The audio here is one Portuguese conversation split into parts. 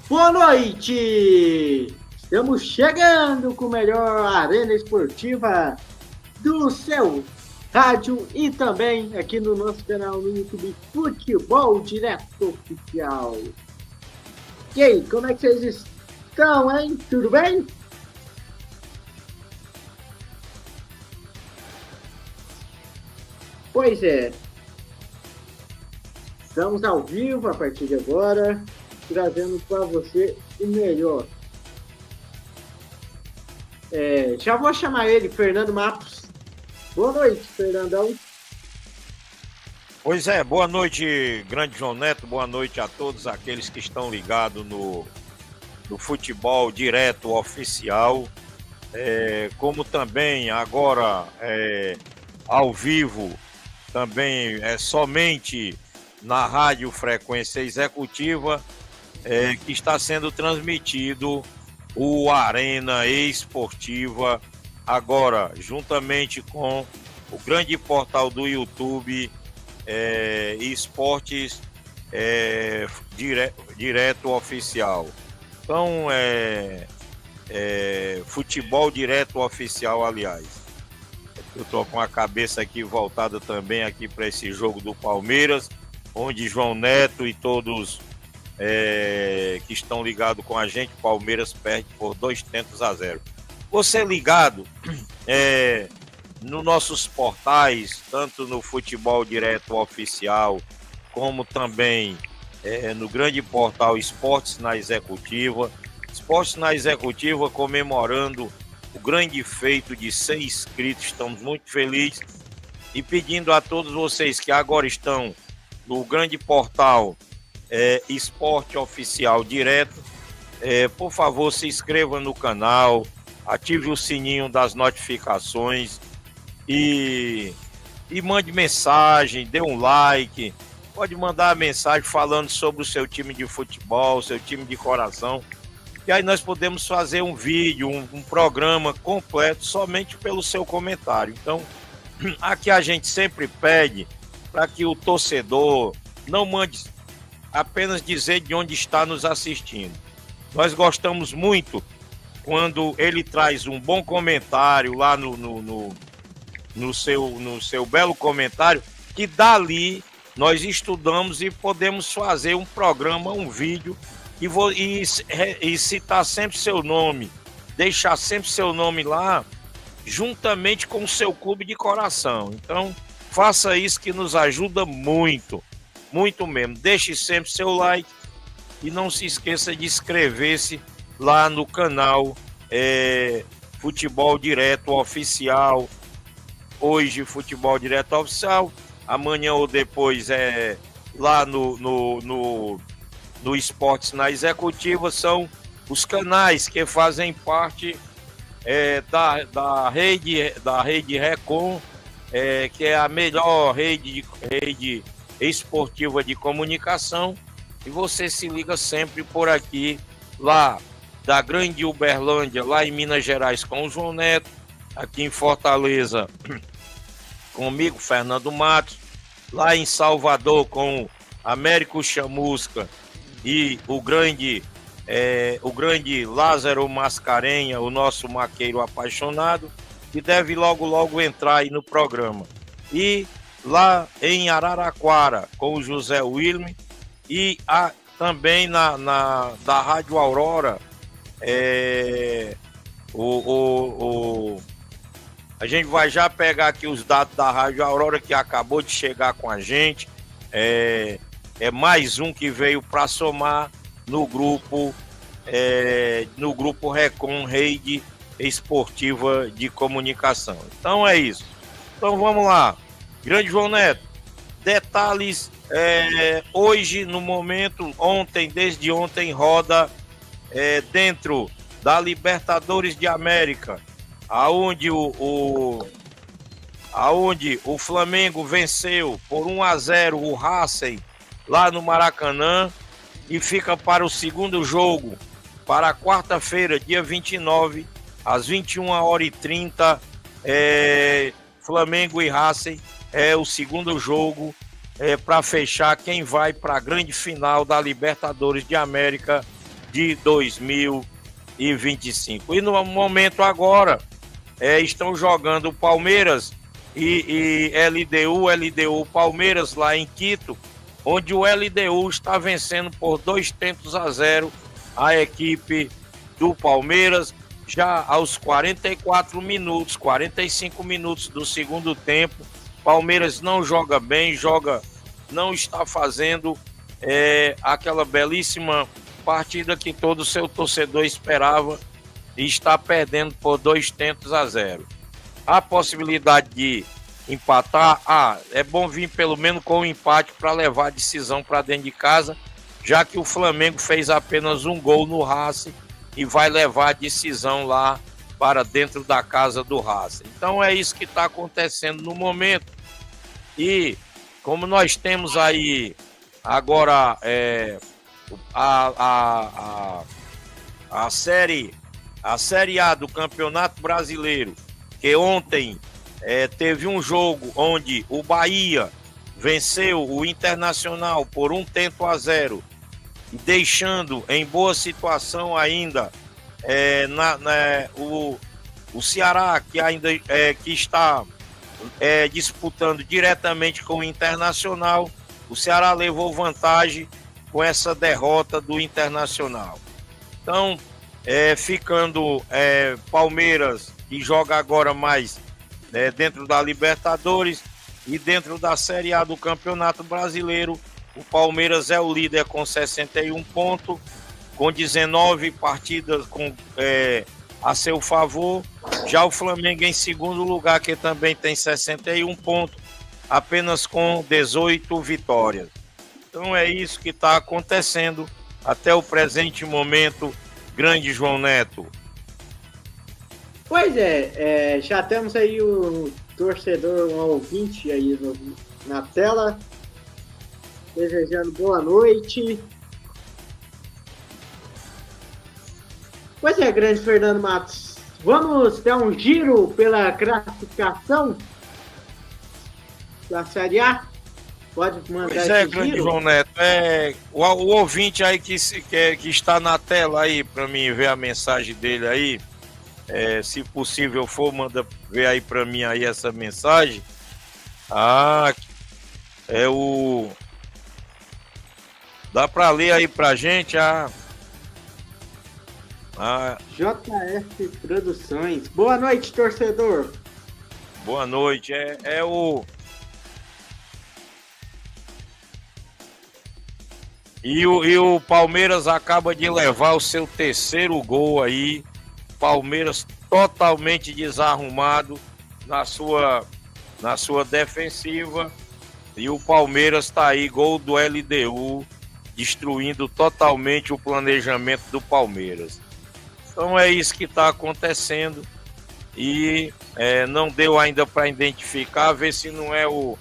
Boa noite! Estamos chegando com o melhor Arena Esportiva do seu rádio e também aqui no nosso canal no YouTube Futebol Direto Oficial. E aí, como é que vocês estão, hein? Tudo bem? Pois é. Estamos ao vivo a partir de agora, trazendo para você o melhor. Já vou chamar ele, Fernando Matos. Boa noite, Fernandão. Pois é, boa noite, grande João Neto, boa noite a todos aqueles que estão ligados no Futebol Direto Oficial, como também agora ao vivo, também somente na Rádio Frequência Executiva, que está sendo transmitido o Arena Esportiva, agora juntamente com o grande portal do YouTube, Esportes Direto Oficial. Então, Futebol Direto Oficial, aliás. Eu estou com a cabeça aqui voltada também aqui para esse jogo do Palmeiras, onde João Neto e todos que estão ligados com a gente, Palmeiras perde por 2-0. Você ligado nos nossos portais, tanto no Futebol Direto Oficial, como também no grande portal Esportes na Executiva. Esportes na Executiva comemorando o grande feito de 100 inscritos. Estamos muito felizes e pedindo a todos vocês que agora estão no grande portal Esporte Oficial Direto, por favor, se inscreva no canal, ative o sininho das notificações e mande mensagem, dê um like, pode mandar mensagem falando sobre o seu time de futebol, seu time de coração, e aí nós podemos fazer um vídeo, um programa completo somente pelo seu comentário. Então, aqui a gente sempre pede para que o torcedor não mande apenas dizer de onde está nos assistindo. Nós gostamos muito quando ele traz um bom comentário lá no seu belo comentário, que dali nós estudamos e podemos fazer um programa, um vídeo e citar sempre seu nome, deixar sempre seu nome lá, juntamente com o seu clube de coração. Então, faça isso que nos ajuda muito, muito mesmo. Deixe sempre seu like e não se esqueça de inscrever-se lá no canal Futebol Direto Oficial. Hoje Futebol Direto Oficial, amanhã ou depois lá no Esportes na Executiva. São os canais que fazem parte da rede Recon, que é a melhor rede esportiva de comunicação, e você se liga sempre por aqui, lá da Grande Uberlândia, lá em Minas Gerais, com o João Neto, aqui em Fortaleza comigo, Fernando Matos, lá em Salvador com Américo Chamusca e o grande Lázaro Mascarenha, o nosso maqueiro apaixonado, que deve logo logo entrar aí no programa. E lá em Araraquara, com o José Wilme, e também da Rádio Aurora, a gente vai já pegar aqui os dados da Rádio Aurora, que acabou de chegar com a gente. É mais um que veio para somar no grupo Recon Rede Esportiva de Comunicação. Então é isso. Então vamos lá. Grande João Neto, detalhes hoje, no momento, desde ontem, roda dentro da Libertadores de América, aonde o Flamengo venceu por 1-0 o Racing lá no Maracanã e fica para o segundo jogo, para quarta-feira, dia 29, às 21h30, Flamengo e Racing é o segundo jogo para fechar quem vai para a grande final da Libertadores de América de 2025. E no momento agora estão jogando o Palmeiras e LDU Palmeiras lá em Quito, onde o LDU está vencendo por 2-0 a equipe do Palmeiras, já aos 45 minutos do segundo tempo. Palmeiras não joga bem, não está fazendo aquela belíssima partida que todo seu torcedor esperava e está perdendo por 2-0. A possibilidade de empatar, é bom vir pelo menos com um empate para levar a decisão para dentro de casa, já que o Flamengo fez apenas um gol no Racing e vai levar a decisão lá para dentro da casa do Racing. Então é isso que está acontecendo no momento. E como nós temos aí agora a Série A do Campeonato Brasileiro, que ontem teve um jogo onde o Bahia venceu o Internacional por 1-0, deixando em boa situação ainda o Ceará, que ainda que está disputando diretamente com o Internacional. O Ceará levou vantagem com essa derrota do Internacional. Então, ficando Palmeiras, que joga agora mais dentro da Libertadores e dentro da Série A do Campeonato Brasileiro, o Palmeiras é o líder com 61 pontos, com 19 partidas a seu favor. Já o Flamengo em segundo lugar, que também tem 61 pontos, apenas com 18 vitórias. Então é isso que está acontecendo até o presente momento, grande João Neto. Pois já temos aí o torcedor, um ouvinte aí na tela, desejando boa noite. Pois grande Fernando Matos, vamos dar um giro pela classificação da Série A? Pode mandar esse grande giro? João Neto, o ouvinte aí que está na tela aí, para mim ver a mensagem dele aí, se possível for, manda ver aí para mim aí essa mensagem. Dá para ler aí pra gente JF Produções. Boa noite, torcedor. Boa noite. E o Palmeiras acaba de levar o seu terceiro gol aí. Palmeiras totalmente desarrumado na sua defensiva. E o Palmeiras está aí, gol do LDU, destruindo totalmente o planejamento do Palmeiras. Então é isso que está acontecendo. E não deu ainda para identificar, ver se não é o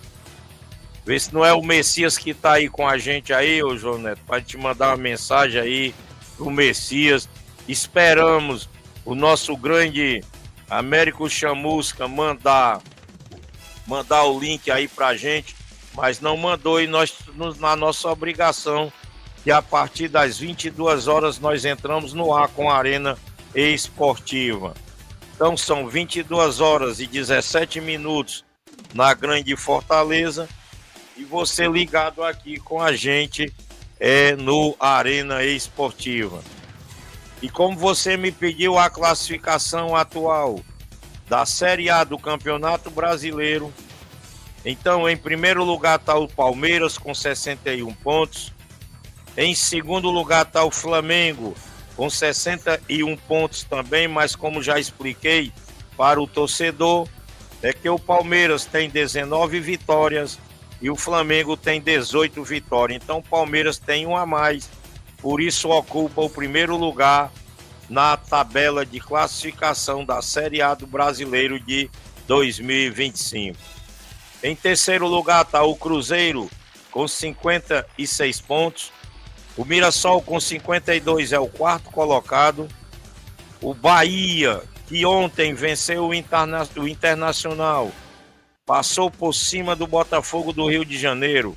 Messias que está aí com a gente aí, ô João Neto, para te mandar uma mensagem aí pro Messias. Esperamos o nosso grande Américo Chamusca mandar o link aí pra gente, mas não mandou, e nós, na nossa obrigação que a partir das 22 horas nós entramos no ar com a Arena Esportiva. Então são 22 horas e 17 minutos na Grande Fortaleza e você ligado aqui com a gente no Arena Esportiva. E como você me pediu a classificação atual da Série A do Campeonato Brasileiro, então em primeiro lugar está o Palmeiras com 61 pontos, em segundo lugar está o Flamengo com 61 pontos também, mas como já expliquei para o torcedor, é que o Palmeiras tem 19 vitórias e o Flamengo tem 18 vitórias. Então o Palmeiras tem um a mais, por isso ocupa o primeiro lugar na tabela de classificação da Série A do Brasileiro de 2025. Em terceiro lugar está o Cruzeiro com 56 pontos. O Mirassol com 52 é o quarto colocado. O Bahia, que ontem venceu o Internacional, passou por cima do Botafogo do Rio de Janeiro,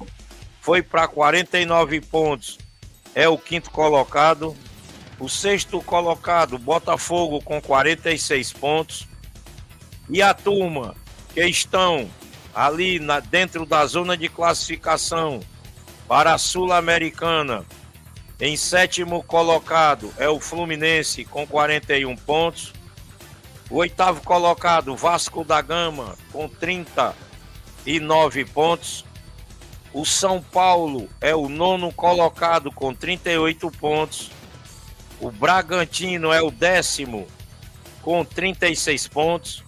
foi para 49 pontos, é o quinto colocado. O sexto colocado, Botafogo, com 46 pontos. E a turma que estão ali dentro da zona de classificação para a Sul-Americana, em sétimo colocado é o Fluminense com 41 pontos. O oitavo colocado, Vasco da Gama, com 39 pontos. O São Paulo é o nono colocado com 38 pontos. O Bragantino é o décimo com 36 pontos.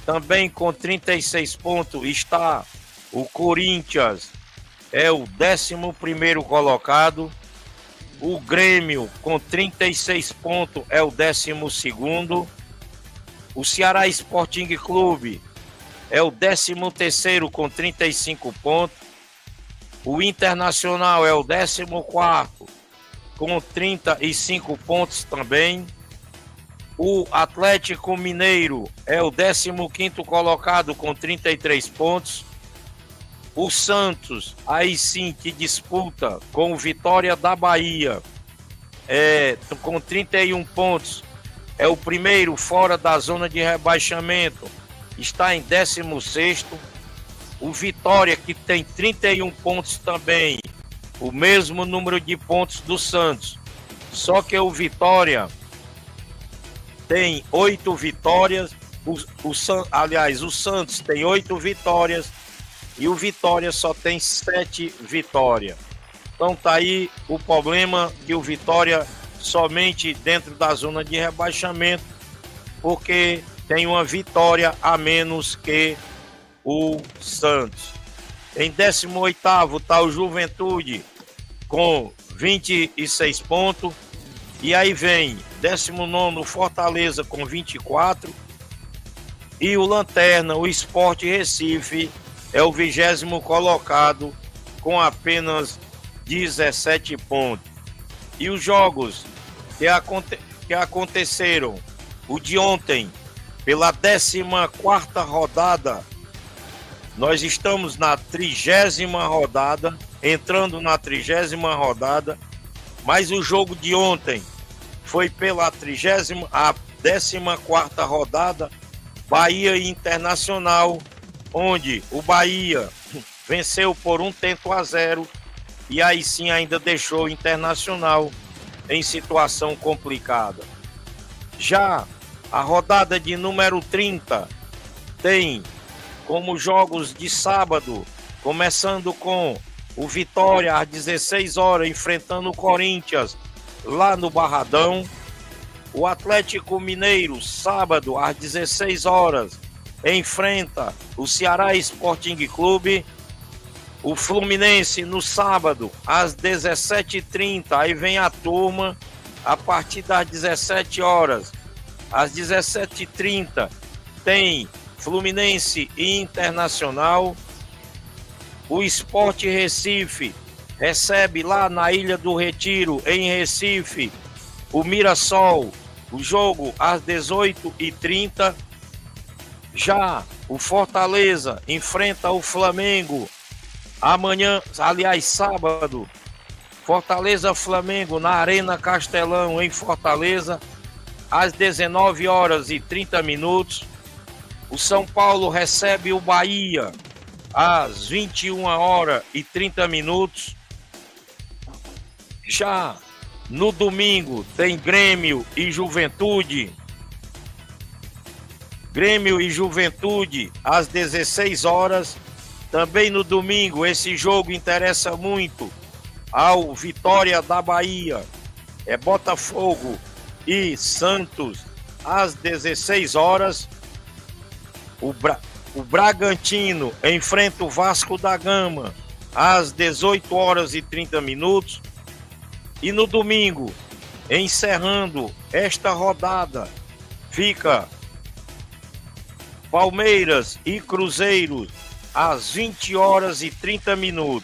Também com 36 pontos está o Corinthians, é o 11º colocado. O Grêmio, com 36 pontos, é o 12º. O Ceará Sporting Clube é o 13º com 35 pontos. O Internacional é o 14º com 35 pontos também. O Atlético Mineiro é o 15º colocado com 33 pontos. O Santos, aí sim, que disputa com o Vitória da Bahia, com 31 pontos, é o primeiro fora da zona de rebaixamento, está em 16º. O Vitória, que tem 31 pontos também, o mesmo número de pontos do Santos, só que o Vitória tem 8 vitórias, o Santos tem 8 vitórias, e o Vitória só tem 7 vitórias. Então tá aí o problema, que o Vitória somente dentro da zona de rebaixamento, porque tem uma vitória a menos que o Santos. Em 18º tá o Juventude com 26 pontos. E aí vem 19º Fortaleza com 24. E o Lanterna, o Sport Recife, é o 20º colocado com apenas 17 pontos. E os jogos que aconteceram, o de ontem, pela 14ª rodada, nós estamos na 30ª rodada, entrando na 30ª rodada, mas o jogo de ontem foi pela 14ª rodada, Bahia e Internacional, onde o Bahia venceu por 1-0 e aí sim ainda deixou o Internacional em situação complicada. Já a rodada de número 30 tem como jogos de sábado, começando com o Vitória às 16 horas, enfrentando o Corinthians lá no Barradão. O Atlético Mineiro, sábado às 16 horas, enfrenta o Ceará Sporting Clube. O Fluminense no sábado às 17h30, aí vem a turma a partir das 17 horas. Às 17h30 tem Fluminense e Internacional. O Sport Recife recebe lá na Ilha do Retiro, em Recife, o Mirassol, o jogo às 18h30. Já o Fortaleza enfrenta o Flamengo amanhã, aliás, sábado, Fortaleza Flamengo na Arena Castelão, em Fortaleza, às 19h30. O São Paulo recebe o Bahia às 21h30. Já no domingo tem Grêmio e Juventude. Grêmio e Juventude às 16h. Também no domingo, esse jogo interessa muito ao Vitória da Bahia. É Botafogo e Santos às 16h. O Bragantino enfrenta o Vasco da Gama às 18h30. E no domingo, encerrando esta rodada, fica Palmeiras e Cruzeiro às 20h30.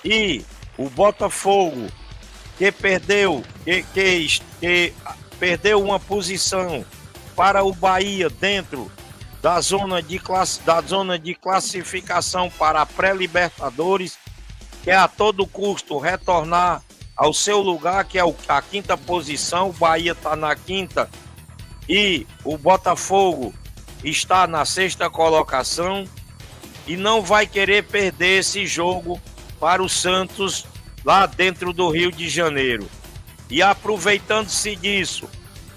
E o Botafogo, que perdeu uma posição para o Bahia dentro da zona de classificação para a pré-Libertadores, quer a todo custo retornar ao seu lugar, que é a quinta posição. O Bahia está na quinta e o Botafogo está na sexta colocação, e não vai querer perder esse jogo para o Santos lá dentro do Rio de Janeiro. E aproveitando-se disso,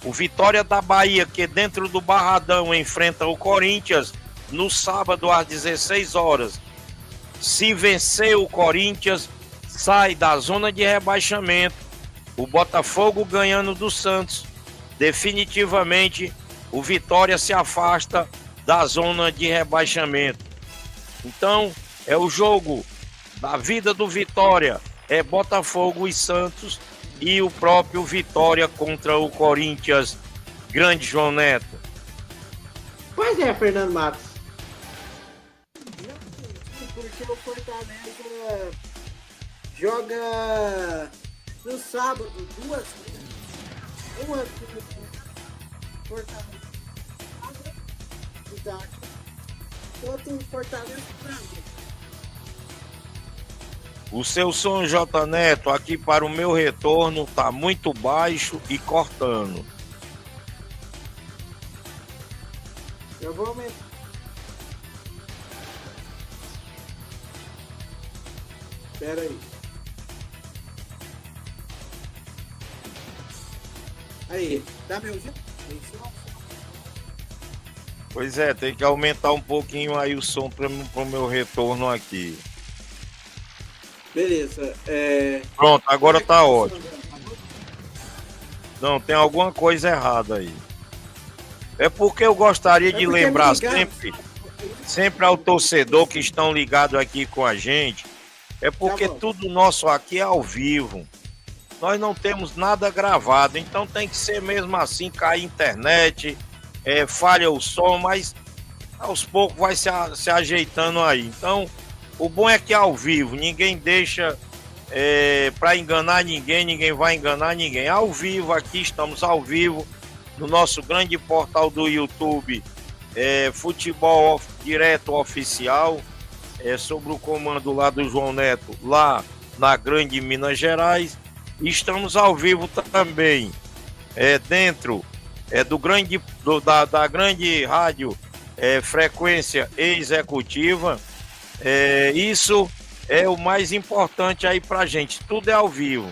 o Vitória da Bahia, que dentro do Barradão enfrenta o Corinthians no sábado às 16h. Se vencer o Corinthians, sai da zona de rebaixamento. O Botafogo ganhando do Santos, definitivamente o Vitória se afasta da zona de rebaixamento. Então, é o jogo da vida do Vitória, é Botafogo e Santos, e o próprio Vitória contra o Corinthians. Grande João Neto. Pois é, Fernando Matos. Porque o Fortaleza joga no sábado, duas vezes. Uma Fortaleza outro Fortaleza. O seu som, J. Neto, aqui para o meu retorno, tá muito baixo e cortando. Eu vou aumentar. Espera aí. Aí, tá me ouvindo? Pois é, tem que aumentar um pouquinho aí o som para o meu retorno aqui. Beleza. Pronto, agora tá ótimo. Não, tem alguma coisa errada aí. É porque eu gostaria de lembrar sempre ao torcedor que estão ligados aqui com a gente, é porque tudo nosso aqui é ao vivo. Nós não temos nada gravado, então tem que ser mesmo assim, cair a internet, falha o som, mas aos poucos vai se ajeitando aí. Então, o bom é que é ao vivo, ninguém deixa para enganar ninguém, ninguém vai enganar ninguém. Ao vivo, aqui estamos ao vivo, no nosso grande portal do YouTube, Futebol Direto Oficial, sobre o comando lá do João Neto, lá na Grande Minas Gerais. E estamos ao vivo também, dentro da grande rádio Frequência Executiva. Isso é o mais importante aí pra gente, tudo é ao vivo.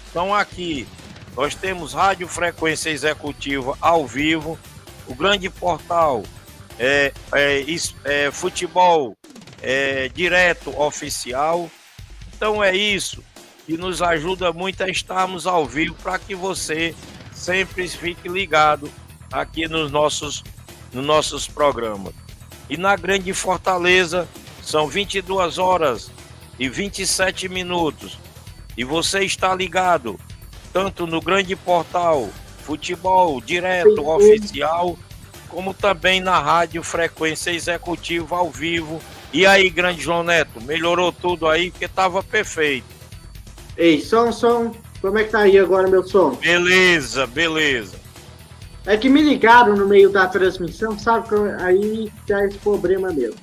Então aqui nós temos Rádio Frequência Executiva ao vivo, o grande portal Futebol Direto Oficial. Então é isso que nos ajuda muito a estarmos ao vivo, para que você sempre fique ligado aqui nos nossos programas. E na Grande Fortaleza são 22h27. E você está ligado tanto no grande portal Futebol Direto Oficial, como também na Rádio Frequência Executiva ao vivo. E aí, grande João Neto, melhorou tudo aí, porque estava perfeito. Ei, som, como é que tá aí agora meu som? Beleza. É que me ligaram no meio da transmissão, sabe? Aí tá esse problema mesmo.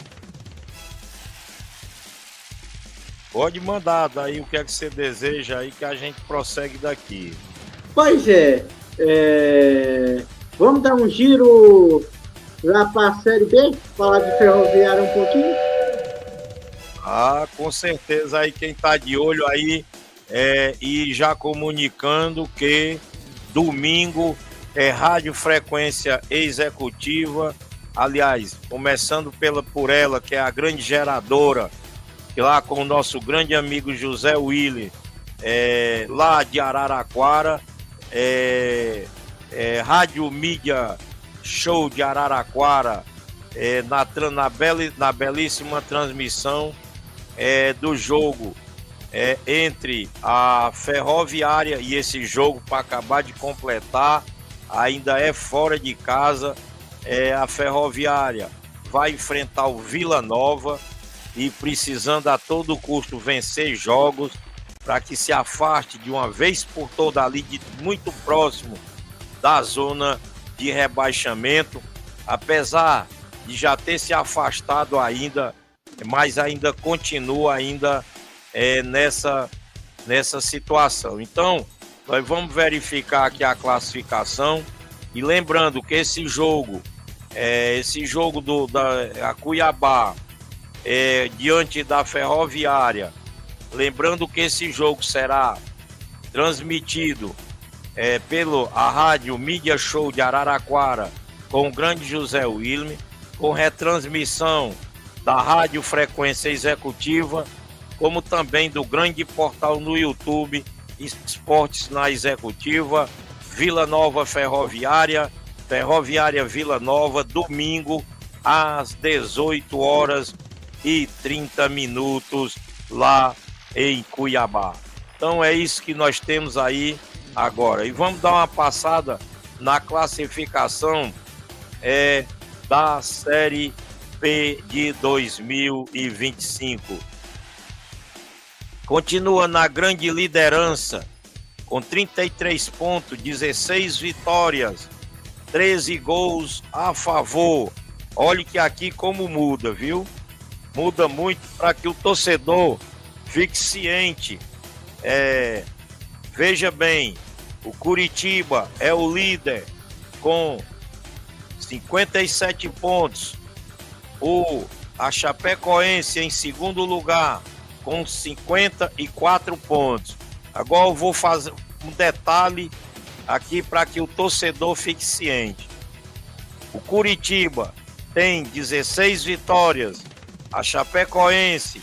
Pode mandar daí o que é que você deseja aí que a gente prossegue daqui. Pois é, vamos dar um giro lá para a Série B, falar de Ferroviária um pouquinho? Ah, com certeza aí quem tá de olho aí e já comunicando que domingo é Rádio Frequência Executiva, aliás, começando por ela, que é a grande geradora, que lá com o nosso grande amigo José Willy, lá de Araraquara, Rádio Mídia Show de Araraquara, na belíssima transmissão do jogo entre a Ferroviária, e esse jogo, para acabar de completar, ainda é fora de casa. A Ferroviária vai enfrentar o Vila Nova e precisando a todo custo vencer jogos para que se afaste de uma vez por toda ali, muito próximo da zona de rebaixamento, apesar de já ter se afastado ainda, mas ainda continua nessa situação. Então, nós vamos verificar aqui a classificação e lembrando que esse jogo da Cuiabá diante da Ferroviária, lembrando que esse jogo será transmitido pela Rádio Mídia Show de Araraquara com o grande José Wilme, com retransmissão da Rádio Frequência Executiva, como também do grande portal no YouTube Esportes na Executiva, Vila Nova Ferroviária, Ferroviária Vila Nova, domingo às 18h30 lá em Cuiabá. Então é isso que nós temos aí agora. E vamos dar uma passada na classificação da Série B de 2025. Continua na grande liderança com 33 pontos, 16 vitórias, 13 gols a favor. Olhe que aqui como muda, viu? Muda muito para que o torcedor fique ciente. Veja bem, o Curitiba é o líder com 57 pontos. A Chapecoense em segundo lugar com 54 pontos. Agora eu vou fazer um detalhe aqui para que o torcedor fique ciente. O Curitiba tem 16 vitórias, a Chapecoense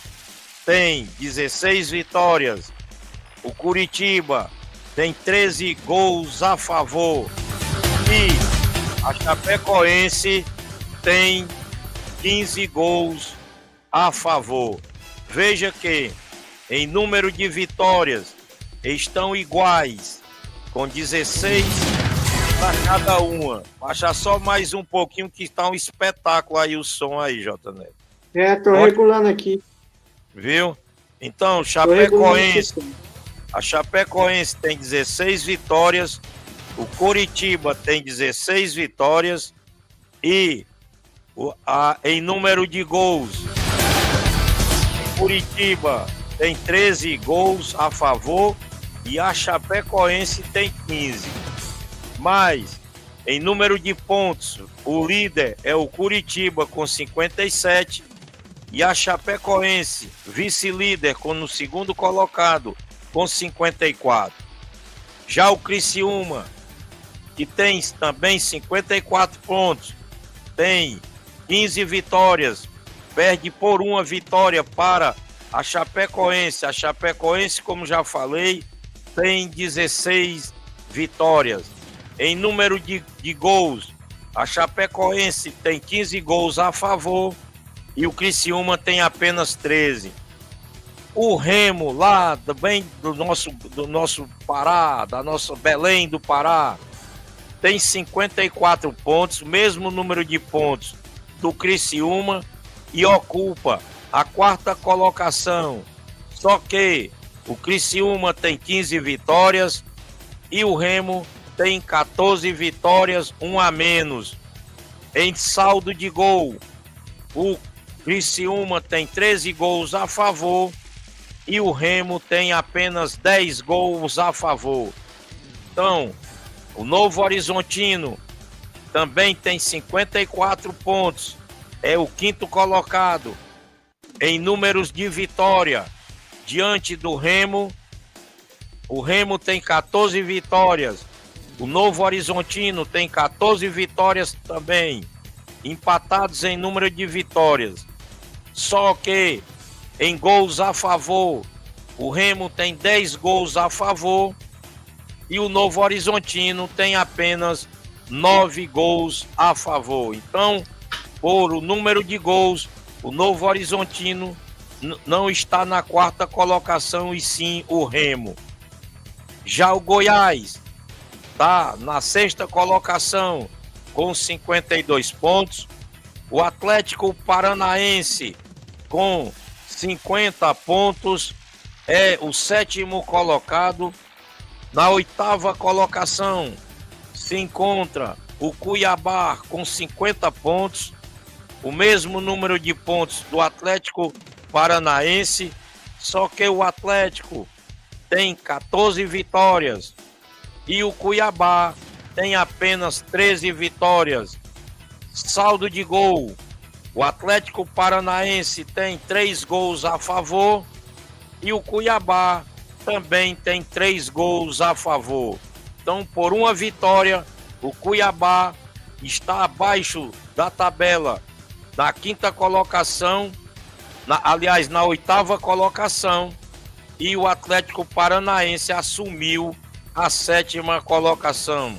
tem 16 vitórias, o Curitiba tem 13 gols a favor e a Chapecoense tem 15 gols a favor. Veja que em número de vitórias estão iguais, com 16 para cada uma. Baixa só mais um pouquinho que está um espetáculo aí o som aí, J. Neto. Tô regulando aqui. Viu? Então, a Chapecoense tem 16 vitórias, o Curitiba tem 16 vitórias e em número de gols, o Curitiba tem 13 gols a favor e a Chapecoense tem 15. Mas, em número de pontos, o líder é o Curitiba com 57 e a Chapecoense, vice-líder, no segundo colocado, com 54. Já o Criciúma, que tem também 54 pontos, tem 15 vitórias, perde por uma vitória para a Chapecoense. A Chapecoense, como já falei, tem 16 vitórias. Em número de gols, a Chapecoense tem 15 gols a favor e o Criciúma tem apenas 13. O Remo, lá bem do nosso Pará, da nossa Belém do Pará, tem 54 pontos, mesmo número de pontos do Criciúma, e ocupa a quarta colocação. Só que o Criciúma tem 15 vitórias e o Remo tem 14 vitórias, um a menos. Em saldo de gol, o Criciúma tem 13 gols a favor e o Remo tem apenas 10 gols a favor. Então, o Novo Horizontino também tem 54 pontos, é o quinto colocado em números de vitória diante do Remo. O Remo tem 14 vitórias, o Novo Horizontino tem 14 vitórias também, empatados em número de vitórias. Só que em gols a favor, o Remo tem 10 gols a favor e o Novo Horizontino tem apenas 9 gols a favor. Então, por o número de gols, o Novo Horizontino não está na quarta colocação e sim o Remo. Já o Goiás está na sexta colocação com 52 pontos. O Atlético Paranaense com 50 pontos é o sétimo colocado. Na oitava colocação se encontra o Cuiabá com 50 pontos, o mesmo número de pontos do Atlético Paranaense, só que o Atlético tem 14 vitórias e o Cuiabá tem apenas 13 vitórias. Saldo de gol, o Atlético Paranaense tem 3 gols a favor e o Cuiabá também tem 3 gols a favor. Então, por uma vitória, o Cuiabá está abaixo da tabela, na quinta colocação, na oitava colocação, e o Atlético Paranaense assumiu a sétima colocação.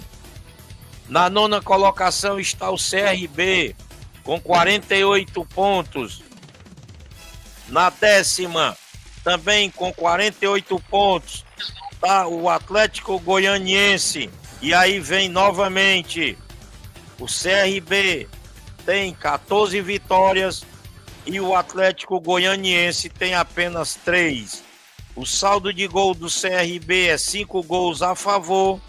Na nona colocação está o CRB, com 48 pontos. Na décima, também com 48 pontos, está o Atlético Goianiense. E aí vem novamente o CRB, tem 14 vitórias e o Atlético Goianiense tem apenas 3. O saldo de gol do CRB é 5 gols a favor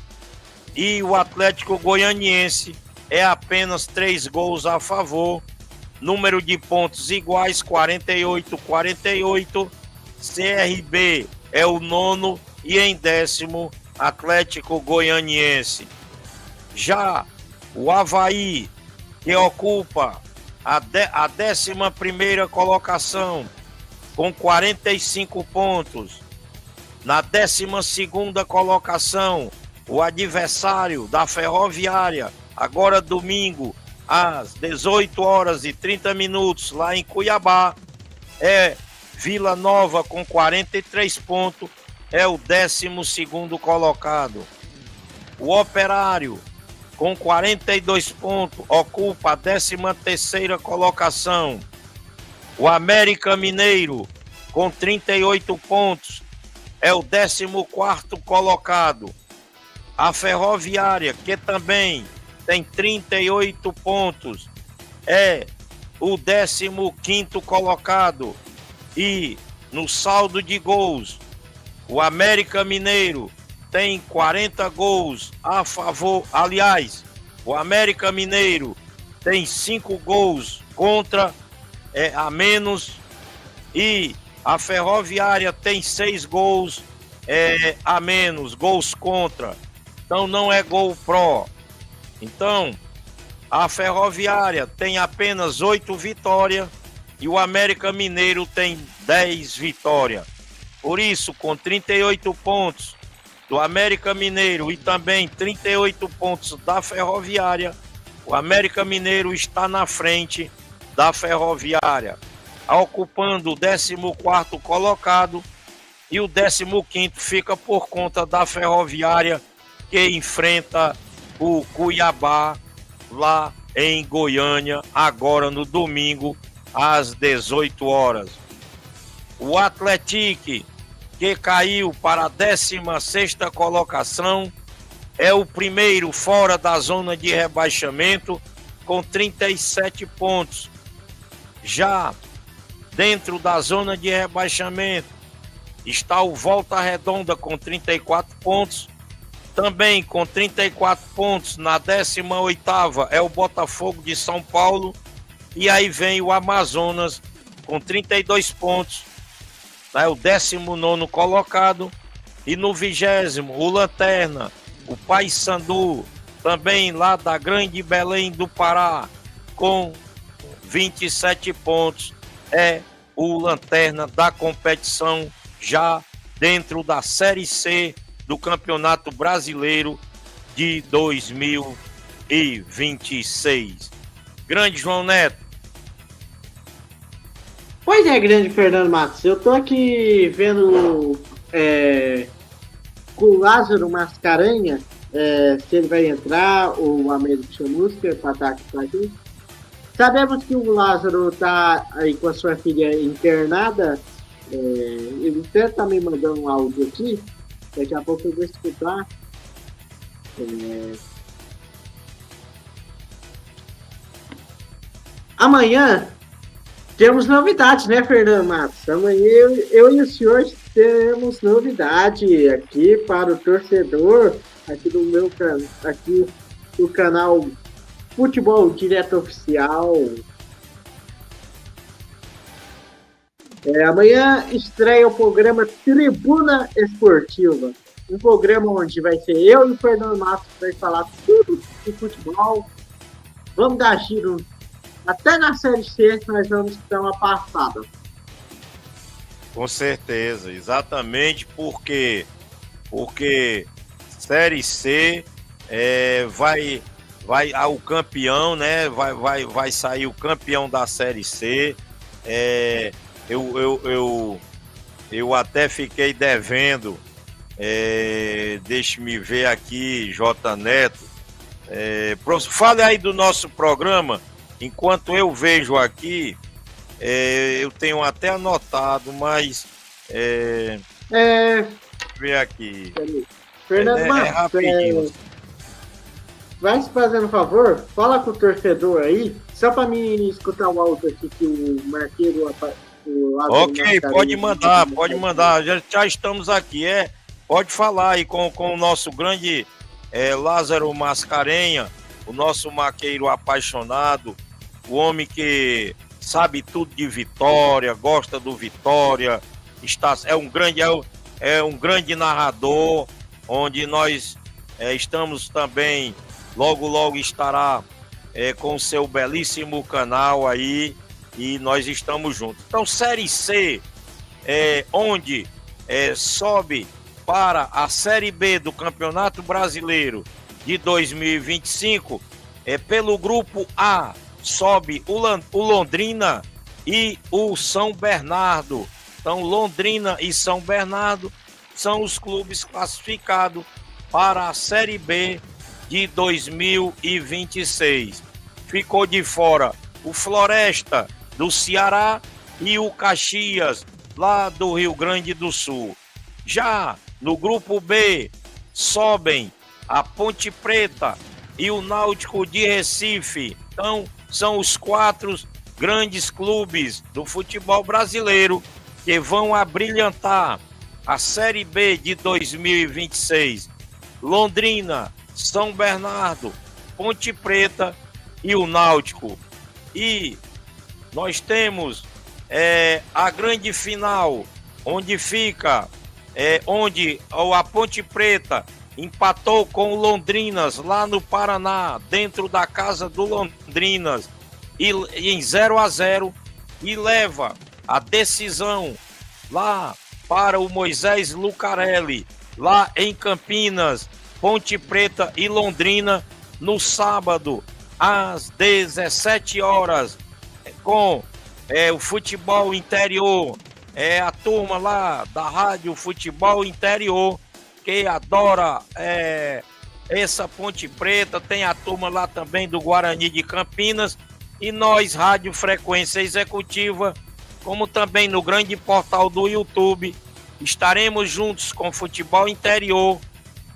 e o Atlético Goianiense é apenas 3 gols a favor. Número de pontos iguais, 48-48. CRB é o nono e em décimo, Atlético Goianiense. Já o Avaí, que ocupa a 11ª colocação, com 45 pontos. Na 12ª colocação, o adversário da Ferroviária, agora domingo, às 18h30, lá em Cuiabá, é Vila Nova com 43 pontos, é o 12º colocado. O Operário, com 42 pontos, ocupa a 13ª colocação. O América Mineiro, com 38 pontos, é o 14º colocado. A Ferroviária, que também tem 38 pontos, é o 15º colocado. E no saldo de gols, o América Mineiro tem 40 gols a favor. Aliás, o América Mineiro tem 5 gols contra, a menos, e a Ferroviária tem 6 gols a menos, gols contra. Então não é gol pró. Então, a Ferroviária tem apenas 8 vitórias e o América Mineiro tem 10 vitórias. Por isso, com 38 pontos do América Mineiro e também 38 pontos da Ferroviária, o América Mineiro está na frente da Ferroviária, ocupando o 14º colocado, e o 15º fica por conta da Ferroviária, que enfrenta o Cuiabá lá em Goiânia, agora no domingo, às 18 horas. O Atlético, que caiu para a 16ª colocação, é o primeiro fora da zona de rebaixamento, com 37 pontos. Já dentro da zona de rebaixamento está o Volta Redonda com 34 pontos. Também com 34 pontos na 18ª é o Botafogo de São Paulo. E aí vem o Amazonas com 32 pontos. é o 19º colocado. E no 20º, o Lanterna, o Paysandu, também lá da Grande Belém do Pará, com 27 pontos, é o Lanterna da competição, já dentro da Série C do Campeonato Brasileiro de 2026. Grande João Neto. Pois é, grande Fernando Matos. Eu tô aqui vendo com o Lázaro Mascarenha, se ele vai entrar, ou o Américo Chamusca para estar aqui com a gente. Sabemos que o Lázaro tá aí com a sua filha internada. Ele até tá me mandando um áudio aqui. Daqui a pouco eu vou escutar. Amanhã temos novidades, né, Fernando Matos? Amanhã eu e o senhor temos novidade aqui para o torcedor, aqui do canal Futebol Direto Oficial. Amanhã estreia o programa Tribuna Esportiva, um programa onde vai ser eu e o Fernando Matos que vai falar tudo de futebol. Vamos dar giro até na Série C, nós vamos dar uma passada. Com certeza, exatamente porque Série C vai o campeão, né? Vai sair o campeão da Série C. Eu até fiquei devendo. Deixe-me ver aqui, J. Neto. Fale aí do nosso programa. Enquanto eu vejo aqui, eu tenho até anotado, mas ver aqui. Fernando Matos, vai se fazendo um favor, fala com o torcedor aí, só para mim escutar o áudio aqui que o Marqueiro... Ok, pode mandar, já estamos aqui, pode falar aí com o nosso grande Lázaro Mascarenha, o nosso maqueiro apaixonado, o homem que sabe tudo de Vitória, gosta do Vitória, é um grande narrador, onde nós estamos também, logo estará com o seu belíssimo canal aí, e nós estamos juntos. Então, Série C, onde sobe para a Série B do Campeonato Brasileiro de 2025, pelo grupo A, sobe o Londrina e o São Bernardo. Então, Londrina e São Bernardo são os clubes classificados para a Série B de 2026. Ficou de fora o Floresta do Ceará e o Caxias, lá do Rio Grande do Sul. Já no grupo B, sobem a Ponte Preta e o Náutico de Recife. Então, são os 4 grandes clubes do futebol brasileiro que vão abrilhantar a Série B de 2026. Londrina, São Bernardo, Ponte Preta e o Náutico. E nós temos a grande final, onde fica, onde a Ponte Preta empatou com o Londrinas lá no Paraná, dentro da casa do Londrinas, e em 0-0, e leva a decisão lá para o Moisés Lucarelli, lá em Campinas, Ponte Preta e Londrina, no sábado, às 17 horas, com o Futebol Interior, a turma lá da Rádio Futebol Interior, que adora essa Ponte Preta, tem a turma lá também do Guarani de Campinas, e nós, Rádio Frequência Executiva, como também no grande portal do YouTube, estaremos juntos com Futebol Interior,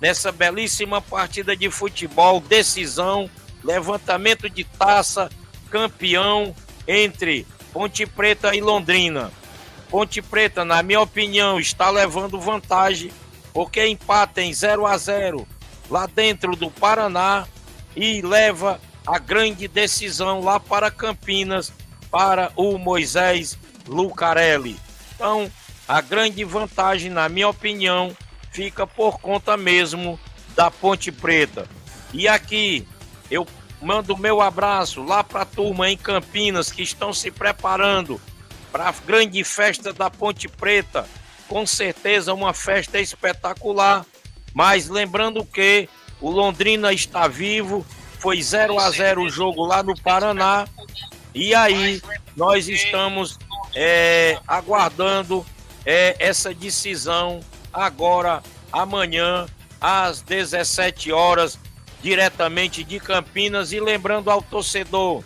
nessa belíssima partida de futebol, decisão, levantamento de taça, campeão entre Ponte Preta e Londrina. Ponte Preta, na minha opinião, está levando vantagem, porque empata em 0-0 lá dentro do Paraná e leva a grande decisão lá para Campinas, para o Moisés Lucarelli. Então, a grande vantagem, na minha opinião, fica por conta mesmo da Ponte Preta. E aqui eu mando meu abraço lá para a turma em Campinas que estão se preparando para a grande festa da Ponte Preta. Com certeza uma festa espetacular, mas lembrando que o Londrina está vivo, foi 0-0 o jogo lá no Paraná, e aí nós estamos aguardando essa decisão agora, amanhã, às 17 horas, diretamente de Campinas. E lembrando ao torcedor,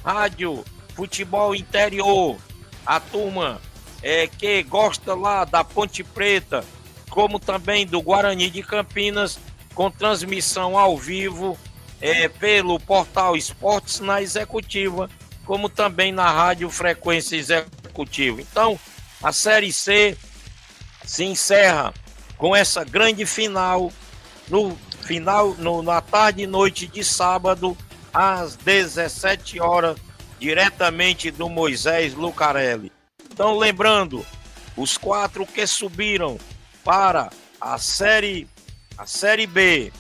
Rádio Futebol Interior, a turma que gosta lá da Ponte Preta, como também do Guarani de Campinas, com transmissão ao vivo pelo portal Esportes na Executiva, como também na Rádio Frequência Executiva. Então, a Série C se encerra com essa grande final, na tarde e noite de sábado, às 17 horas, diretamente do Moisés Lucarelli. Então, lembrando, os 4 que subiram para a Série B,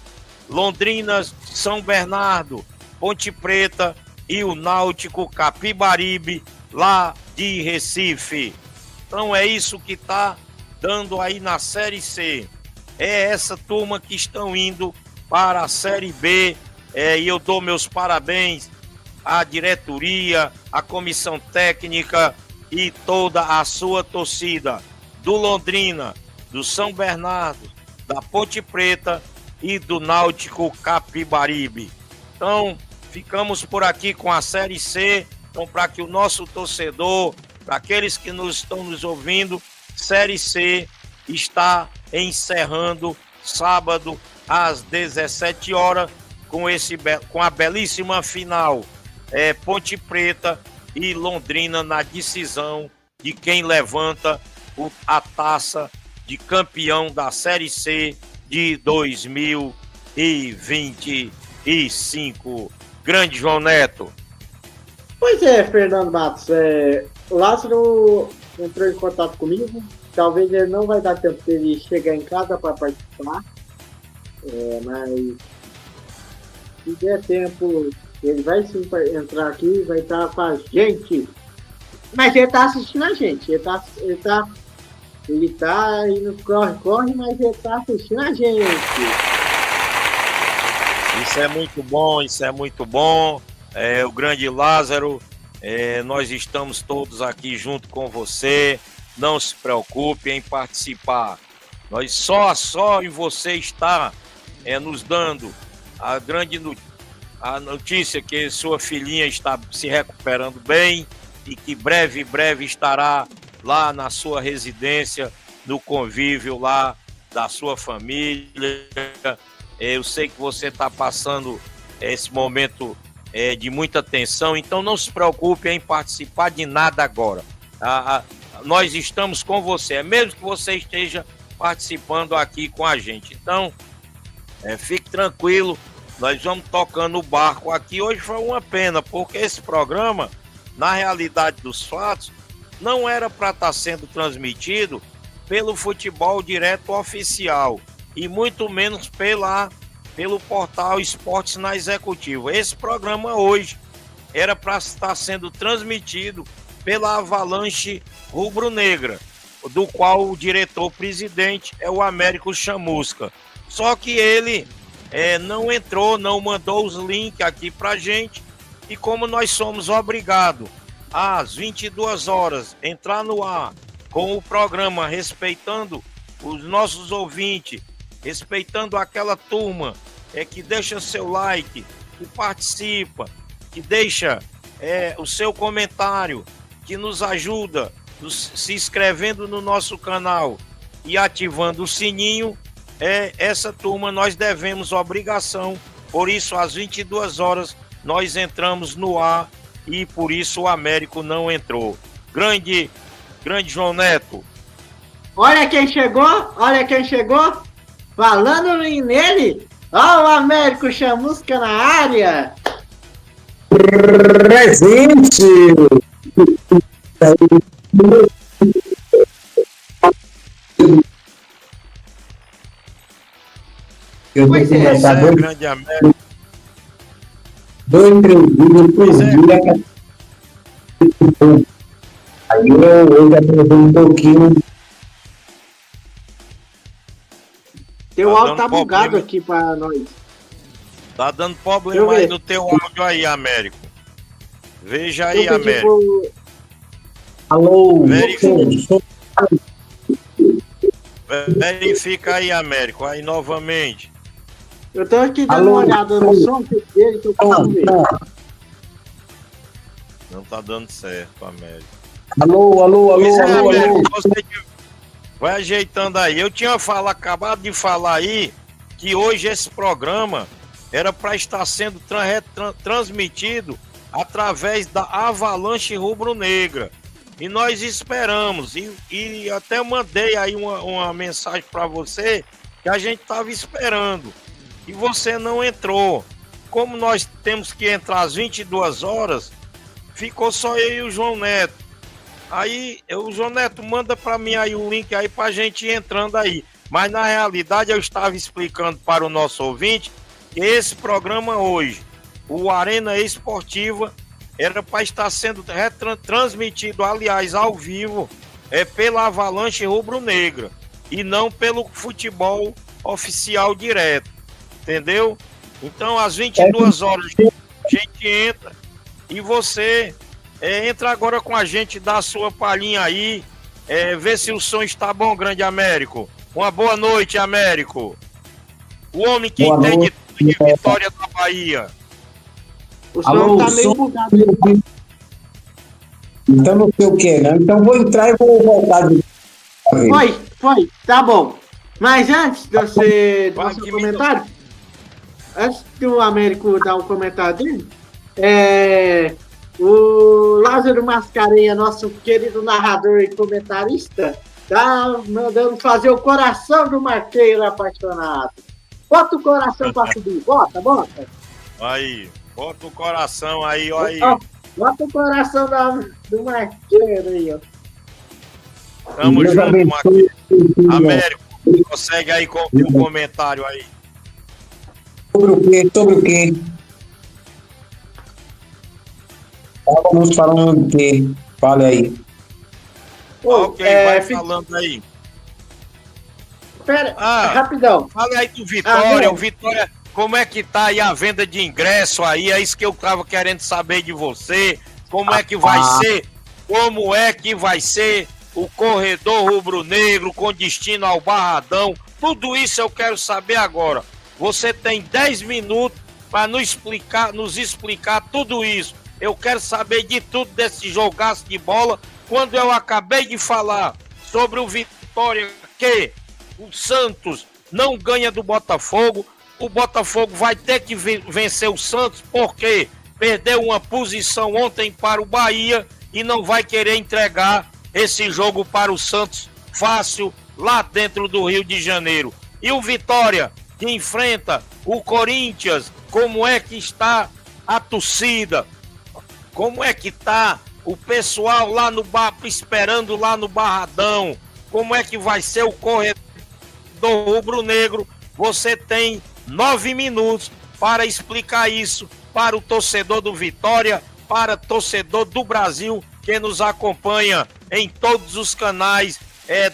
Londrina, São Bernardo, Ponte Preta e o Náutico Capibaribe, lá de Recife. Então é isso que está dando aí na Série C. É essa turma que estão indo para a Série B, e eu dou meus parabéns à diretoria, à comissão técnica e toda a sua torcida do Londrina, do São Bernardo, da Ponte Preta e do Náutico Capibaribe. Então, ficamos por aqui com a Série C. Então, para que o nosso torcedor, para aqueles que estão nos ouvindo, Série C está encerrando sábado às 17 horas com a belíssima final. Ponte Preta e Londrina na decisão de quem levanta a taça de campeão da Série C de 2025. Grande João Neto. Pois é, Fernando Matos. O Lázaro entrou em contato comigo. Talvez ele não vai dar tempo de ele chegar em casa para participar. Mas se der tempo, ele vai sim entrar aqui, vai estar com a gente. Mas ele está assistindo a gente. Ele tá indo corre, mas ele tá assistindo a gente. Isso é muito bom. O grande Lázaro, nós estamos todos aqui junto com você. Não se preocupe em participar. Nós só em você está nos dando a notícia que sua filhinha está se recuperando bem e que breve estará lá na sua residência, no convívio lá da sua família. Eu sei que você está passando esse momento de muita tensão, então não se preocupe em participar de nada agora. Nós estamos com você, mesmo que você esteja participando aqui com a gente. Então, fique tranquilo, nós vamos tocando o barco aqui. Hoje foi uma pena, porque esse programa, na realidade dos fatos, não era para estar sendo transmitido pelo Futebol Direto Oficial e muito menos pelo portal Esportes na Executiva. Esse programa hoje era para estar sendo transmitido pela Avalanche Rubro-Negra, do qual o diretor-presidente é o Américo Chamusca. Só que ele não entrou, não mandou os links aqui para gente, e como nós somos obrigados às 22 horas entrar no ar com o programa, respeitando os nossos ouvintes, respeitando aquela turma que deixa seu like, que participa, que deixa o seu comentário, que nos ajuda se inscrevendo no nosso canal e ativando o sininho. Essa turma nós devemos obrigação, por isso às 22 horas nós entramos no ar e por isso o Américo não entrou. Grande João Neto. Olha quem chegou, falando nele, ó, o Américo Chamusca na área. Presente. Eu vou Pois é. começar Pois é, grande Américo. 2, 3 vídeos por dia. Aí eu já apresento um pouquinho. Teu Tá áudio dando tá bugado problema. aqui pra nós. Tá dando Deixa eu problema aí ver. no teu áudio aí, Américo. Veja aí, Eu pedi Américo. pro... Alô, Verifica. Verifica aí, Américo. Aí novamente. Eu tô aqui dando Alô, uma olhada no som dele que eu consigo ver. Não tá dando certo, Américo. Alô, Pois é, alô. Américo, você que vai ajeitando aí. Eu tinha acabado de falar aí que hoje esse programa era para estar sendo transmitido através da Avalanche Rubro-Negra. E nós esperamos, e até mandei aí uma mensagem para você que a gente estava esperando e você não entrou. Como nós temos que entrar às 22 horas, ficou só eu e o João Neto. Aí, o João Neto, manda para mim aí o link aí pra gente ir entrando aí. Mas na realidade eu estava explicando para o nosso ouvinte que esse programa hoje, o Arena Esportiva, era para estar sendo transmitido, aliás, ao vivo, pela Avalanche Rubro-Negra e não pelo futebol oficial direto, entendeu? Então, às 22 horas a gente entra e você entra agora com a gente, dá a sua palhinha aí, vê se o som está bom, grande Américo. Uma boa noite, Américo. O homem que Boa entende noite. tudo de Vitória da Bahia. O som Alô, tá meio som. bugado. Então não sei o que, né? Então vou entrar e vou voltar de novo. Foi, tá bom. Mas antes de você Vai dar seu que comentário, antes do Américo dar o comentário dele, o Lázaro Mascarenha, nosso querido narrador e comentarista, tá mandando fazer o coração do Marqueiro apaixonado. Bota o coração pra subir, bota. Aí, bota o coração aí, ó aí. Ó, bota o coração do Marqueiro aí, ó. Tamo Deus junto, abençoe. Américo, consegue aí com o comentário aí. Sobre o quê? Estávamos falando de quê? Fale aí. Ok, vai falando aí. Pera, Ah. rapidão. Fala aí do Vitória, Ah, o Vitória, como é que tá aí a venda de ingresso aí? É isso que eu tava querendo saber de você. Como é que vai ser? Como é que vai ser o corredor rubro-negro com destino ao Barradão? Tudo isso eu quero saber agora. Você tem 10 minutos para nos explicar tudo isso. Eu quero saber de tudo desse jogaço de bola. Quando eu acabei de falar sobre o Vitória, que o Santos não ganha do Botafogo, o Botafogo vai ter que vencer o Santos porque perdeu uma posição ontem para o Bahia e não vai querer entregar esse jogo para o Santos fácil lá dentro do Rio de Janeiro. E o Vitória, que enfrenta o Corinthians, como é que está a torcida? Como é que está o pessoal lá no bar, esperando lá no Barradão? Como é que vai ser o corredor rubro-negro? Você tem 9 minutos para explicar isso para o torcedor do Vitória, para o torcedor do Brasil que nos acompanha em todos os canais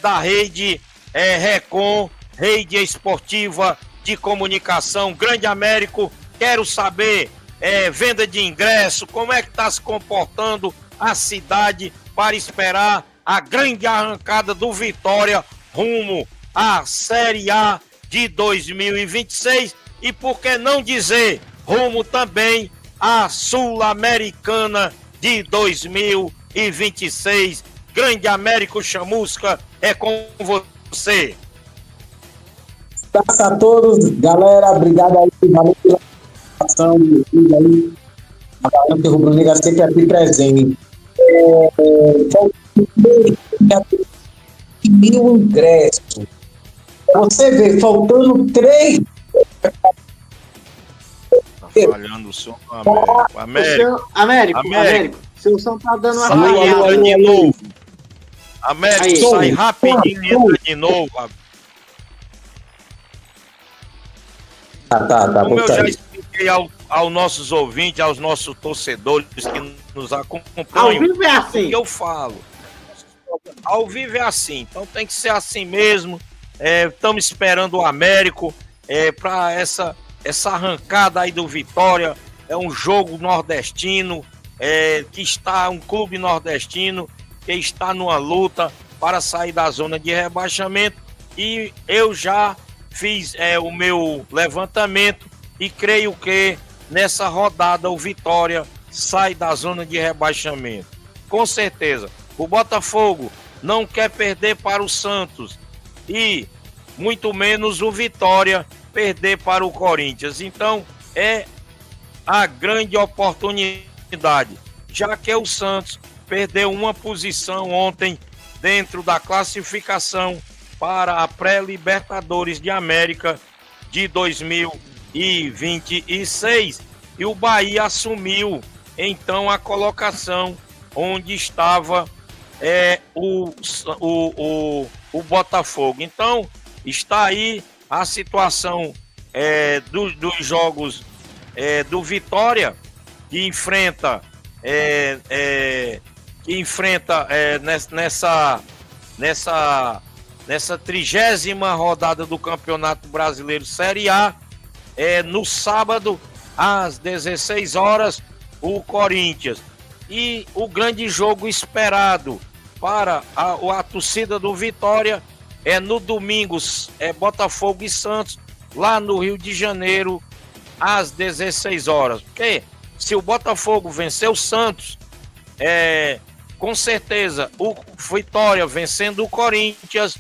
da rede Recon, rede esportiva de comunicação. Grande Américo, quero saber, venda de ingresso, como é que está se comportando a cidade para esperar a grande arrancada do Vitória rumo à Série A de 2026 e por que não dizer rumo também à Sul-Americana de 2026. Grande Américo Chamusca, é com você. Graças a todos, galera, obrigado aí, valeu pela participação aí. A Valente Rubro-Negra sempre aqui presente. Faltam 1.000 ingressos. Você vê, faltando 3. Tá falhando o som do Américo. Américo, seu som tá dando uma Sai, falhada. entra de novo. Américo, Aí. sai rapidinho e entra de novo. Como eu já expliquei aos nossos ouvintes, aos nossos torcedores que nos acompanham, Ao vivo é assim. o que eu falo. Ao vivo é assim, então tem que ser assim mesmo. Estamos esperando o Américo para essa arrancada aí do Vitória. É um jogo nordestino, que está um clube nordestino que está numa luta para sair da zona de rebaixamento, e eu já fiz o meu levantamento e creio que nessa rodada o Vitória sai da zona de rebaixamento. Com certeza, o Botafogo não quer perder para o Santos e muito menos o Vitória perder para o Corinthians. Então é a grande oportunidade, já que o Santos perdeu uma posição ontem dentro da classificação para a pré-Libertadores de América de 2026 e o Bahia assumiu então a colocação onde estava o Botafogo. Então está aí a situação dos jogos do Vitória, que enfrenta nessa 30ª rodada do Campeonato Brasileiro Série A, no sábado às 16 horas, o Corinthians. E o grande jogo esperado para a torcida do Vitória no domingo, Botafogo e Santos, lá no Rio de Janeiro, às 16 horas. Porque se o Botafogo vencer o Santos, com certeza o Vitória vencendo o Corinthians,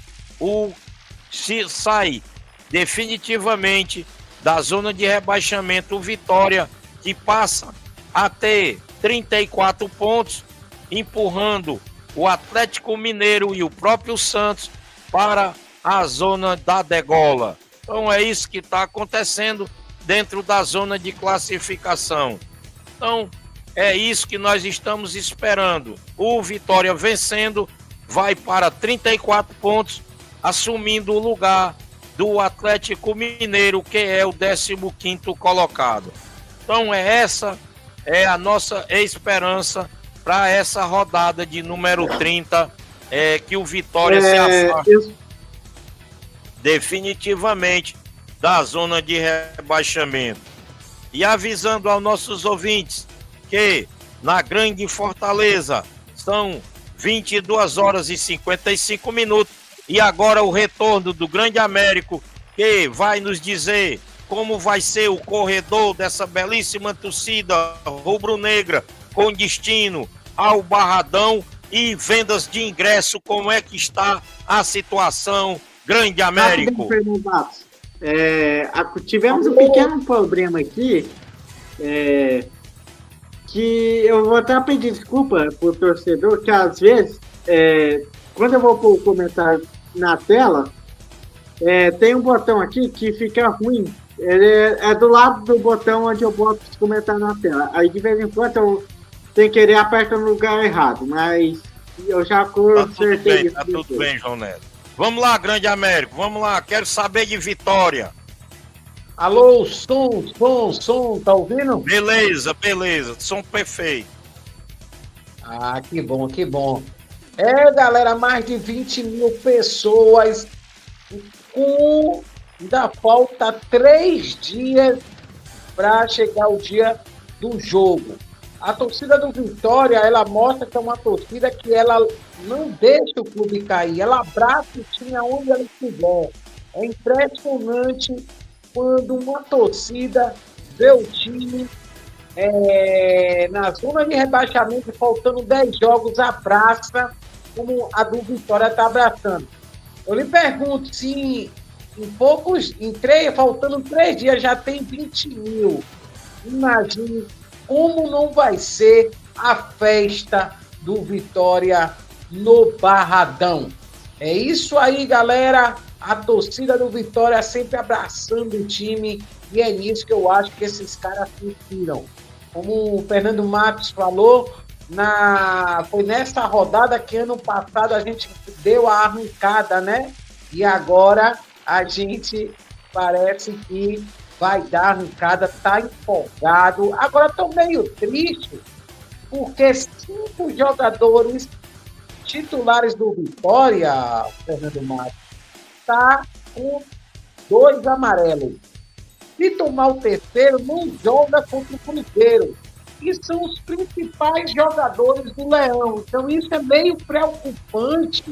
se sai definitivamente da zona de rebaixamento o Vitória, que passa a ter 34 pontos, empurrando o Atlético Mineiro e o próprio Santos para a zona da degola. Então é isso que está acontecendo dentro da zona de classificação. Então é isso que nós estamos esperando. O Vitória vencendo vai para 34 pontos, assumindo o lugar do Atlético Mineiro, que é o 15º colocado. Então essa é a nossa esperança para essa rodada de número 30, que o Vitória se afasta definitivamente da zona de rebaixamento. E avisando aos nossos ouvintes que na Grande Fortaleza são 22 horas e 55 minutos e agora o retorno do Grande Américo, que vai nos dizer como vai ser o corredor dessa belíssima torcida rubro-negra com destino ao Barradão e vendas de ingresso, como é que está a situação, Grande Américo? Tivemos um pequeno problema aqui, que eu vou até pedir desculpa pro torcedor, que às vezes, quando eu vou pôr o comentário na tela, tem um botão aqui que fica ruim. Ele é do lado do botão onde eu boto os comentários na tela. Aí de vez em quando eu, sem querer, aperto no lugar errado, mas eu já consertei isso. Tá tudo bem, João Neto. Vamos lá, Grande Américo, vamos lá, quero saber de Vitória. Alô, som, tá ouvindo? Beleza, som perfeito. Ah, que bom. Galera, mais de 20 mil pessoas, ainda falta 3 dias para chegar o dia do jogo. A torcida do Vitória, ela mostra que é uma torcida que ela não deixa o clube cair, ela abraça o time aonde ela estiver. É impressionante quando uma torcida vê o time na zona de rebaixamento, faltando 10 jogos, abraça como a do Vitória está abraçando. Eu lhe pergunto se faltando 3 dias já tem 20 mil. Imagine como não vai ser a festa do Vitória no Barradão. É isso aí, galera. A torcida do Vitória sempre abraçando o time, e é nisso que eu acho que esses caras se inspiram. Como o Fernando Matos falou, foi nessa rodada que ano passado a gente deu a arrancada, né? E agora a gente parece que vai dar arrancada, tá empolgado. Agora tô meio triste, porque 5 jogadores titulares do Vitória, Fernando Matos, tá com 2 amarelos. Se tomar o terceiro, não joga contra o Cruzeiro. E são os principais jogadores do Leão. Então isso é meio preocupante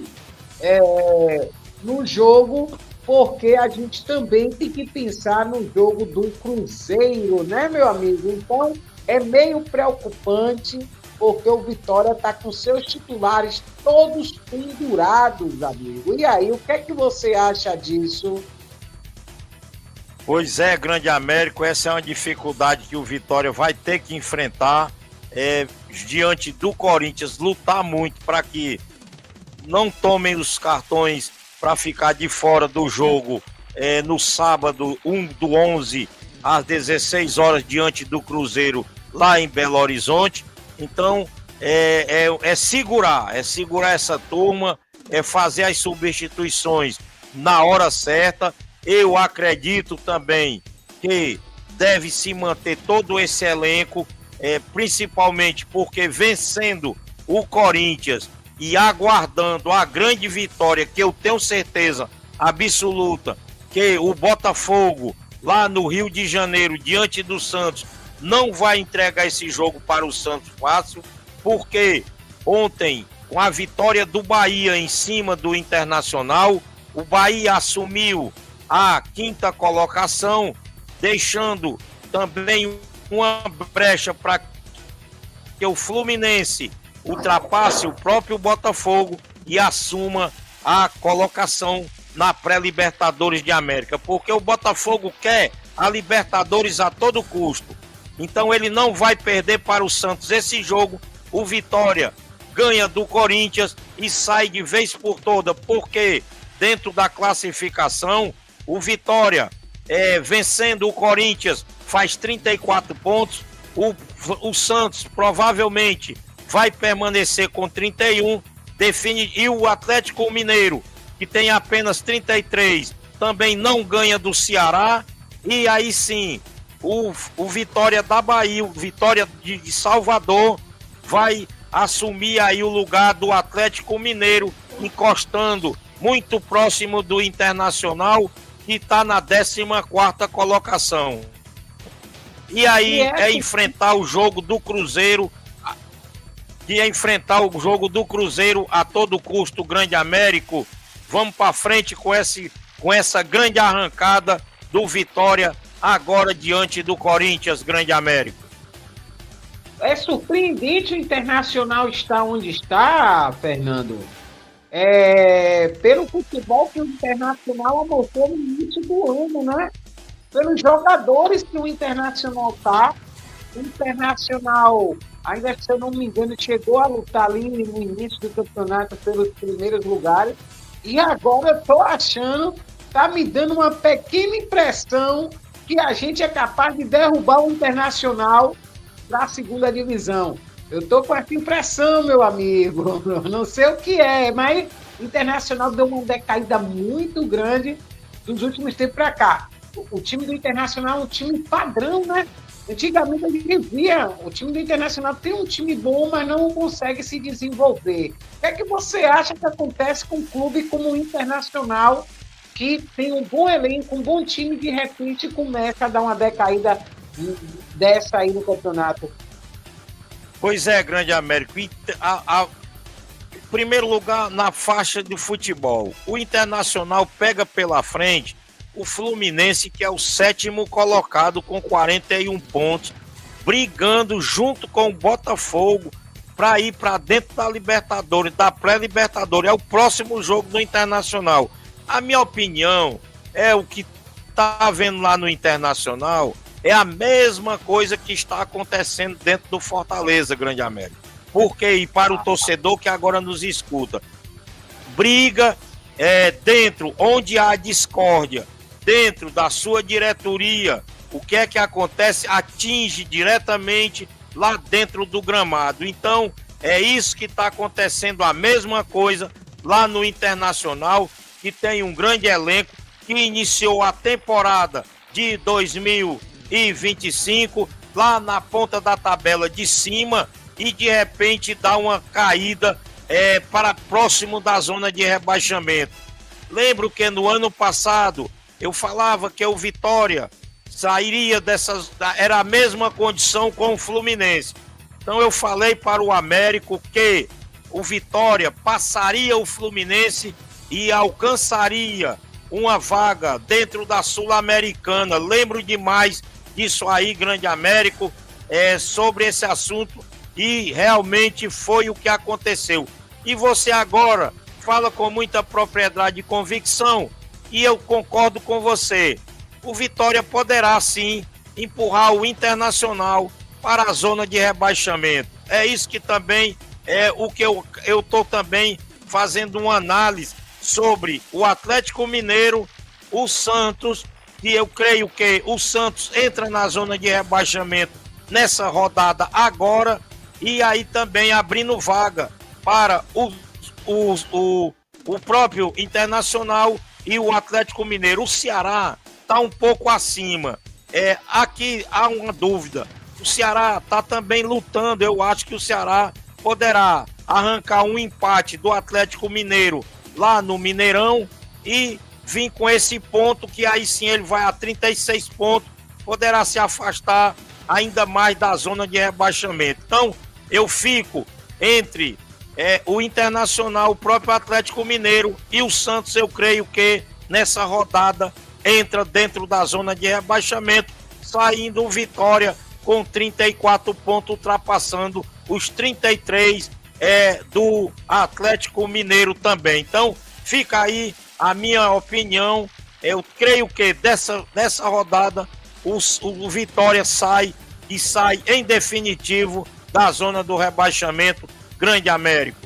no jogo, porque a gente também tem que pensar no jogo do Cruzeiro, né, meu amigo? Então é meio preocupante, porque o Vitória está com seus titulares todos pendurados, amigo. E aí, o que é que você acha disso? Pois é, Grande Américo, essa é uma dificuldade que o Vitória vai ter que enfrentar diante do Corinthians, lutar muito para que não tomem os cartões para ficar de fora do jogo no sábado 1/11 às 16 horas diante do Cruzeiro lá em Belo Horizonte. Então segurar essa turma, fazer as substituições na hora certa. Eu acredito também que deve se manter todo esse elenco, principalmente porque vencendo o Corinthians e aguardando a grande vitória, que eu tenho certeza absoluta que o Botafogo lá no Rio de Janeiro, diante do Santos, não vai entregar esse jogo para o Santos fácil, porque ontem, com a vitória do Bahia em cima do Internacional, o Bahia assumiu a 5ª colocação, deixando também uma brecha para que o Fluminense ultrapasse o próprio Botafogo e assuma a colocação na pré-Libertadores de América, porque o Botafogo quer a Libertadores a todo custo. Então ele não vai perder para o Santos esse jogo. O Vitória ganha do Corinthians e sai de vez por toda, porque dentro da classificação, o Vitória, vencendo o Corinthians, faz 34 pontos. O Santos provavelmente vai permanecer com 31, e o Atlético Mineiro, que tem apenas 33, também não ganha do Ceará. E aí sim, o Vitória da Bahia, o Vitória de Salvador, vai assumir aí o lugar do Atlético Mineiro, encostando muito próximo do Internacional, que está na 14ª colocação. E aí enfrentar o jogo do Cruzeiro, a todo custo, Grande Américo. Vamos para frente com essa grande arrancada do Vitória agora diante do Corinthians, Grande Américo. É surpreendente o Internacional estar onde está, Fernando. Pelo futebol que o Internacional mostrou no início do ano, né? Pelos jogadores que o Internacional tá. O Internacional, ainda se eu não me engano, chegou a lutar ali no início do campeonato pelos primeiros lugares. E agora eu tô achando, tá me dando uma pequena impressão que a gente é capaz de derrubar o Internacional da 2ª divisão. Eu tô com essa impressão, meu amigo. Não sei o que é, mas o Internacional deu uma decaída muito grande dos últimos tempos para cá. O time do Internacional é um time padrão, né? Antigamente a gente via, o time do Internacional tem um time bom, mas não consegue se desenvolver. O que é que você acha que acontece com um clube como o Internacional, que tem um bom elenco, um bom time, de repente começa a dar uma decaída dessa aí no campeonato? Pois é, Grande Américo. Em primeiro lugar, na faixa de futebol, o Internacional pega pela frente o Fluminense, que é o 7º colocado com 41 pontos, brigando junto com o Botafogo para ir para dentro da Libertadores, da pré-Libertadores. É o próximo jogo do Internacional. A minha opinião é o que está vendo lá no Internacional, é a mesma coisa que está acontecendo dentro do Fortaleza, Grande América. Porque, e para o torcedor que agora nos escuta, briga dentro, onde há discórdia, dentro da sua diretoria, o que é que acontece? Atinge diretamente lá dentro do gramado. Então, é isso que está acontecendo, a mesma coisa lá no Internacional, que tem um grande elenco, que iniciou a temporada de 2025, lá na ponta da tabela de cima, e de repente dá uma caída para próximo da zona de rebaixamento. Lembro que no ano passado eu falava que o Vitória sairia era a mesma condição com o Fluminense. Então eu falei para o Américo que o Vitória passaria o Fluminense e alcançaria uma vaga dentro da Sul-Americana. Lembro demais disso aí, Grande Américo, sobre esse assunto, e realmente foi o que aconteceu. E você agora fala com muita propriedade e convicção, e eu concordo com você. O Vitória poderá sim empurrar o Internacional para a zona de rebaixamento. É isso que também é o que eu estou também fazendo uma análise sobre o Atlético Mineiro, o Santos, e eu creio que o Santos entra na zona de rebaixamento nessa rodada agora, e aí também abrindo vaga para o próprio Internacional e o Atlético Mineiro. O Ceará está um pouco acima. Aqui há uma dúvida. O Ceará está também lutando. Eu acho que o Ceará poderá arrancar um empate do Atlético Mineiro lá no Mineirão e vir com esse ponto, que aí sim ele vai a 36 pontos, poderá se afastar ainda mais da zona de rebaixamento. Então, eu fico entre o Internacional, o próprio Atlético Mineiro e o Santos. Eu creio que nessa rodada entra dentro da zona de rebaixamento, saindo o Vitória com 34 pontos, ultrapassando os 33 do Atlético Mineiro também. Então, fica aí a minha opinião. Eu creio que dessa rodada o Vitória sai em definitivo da zona do rebaixamento. Grande Américo.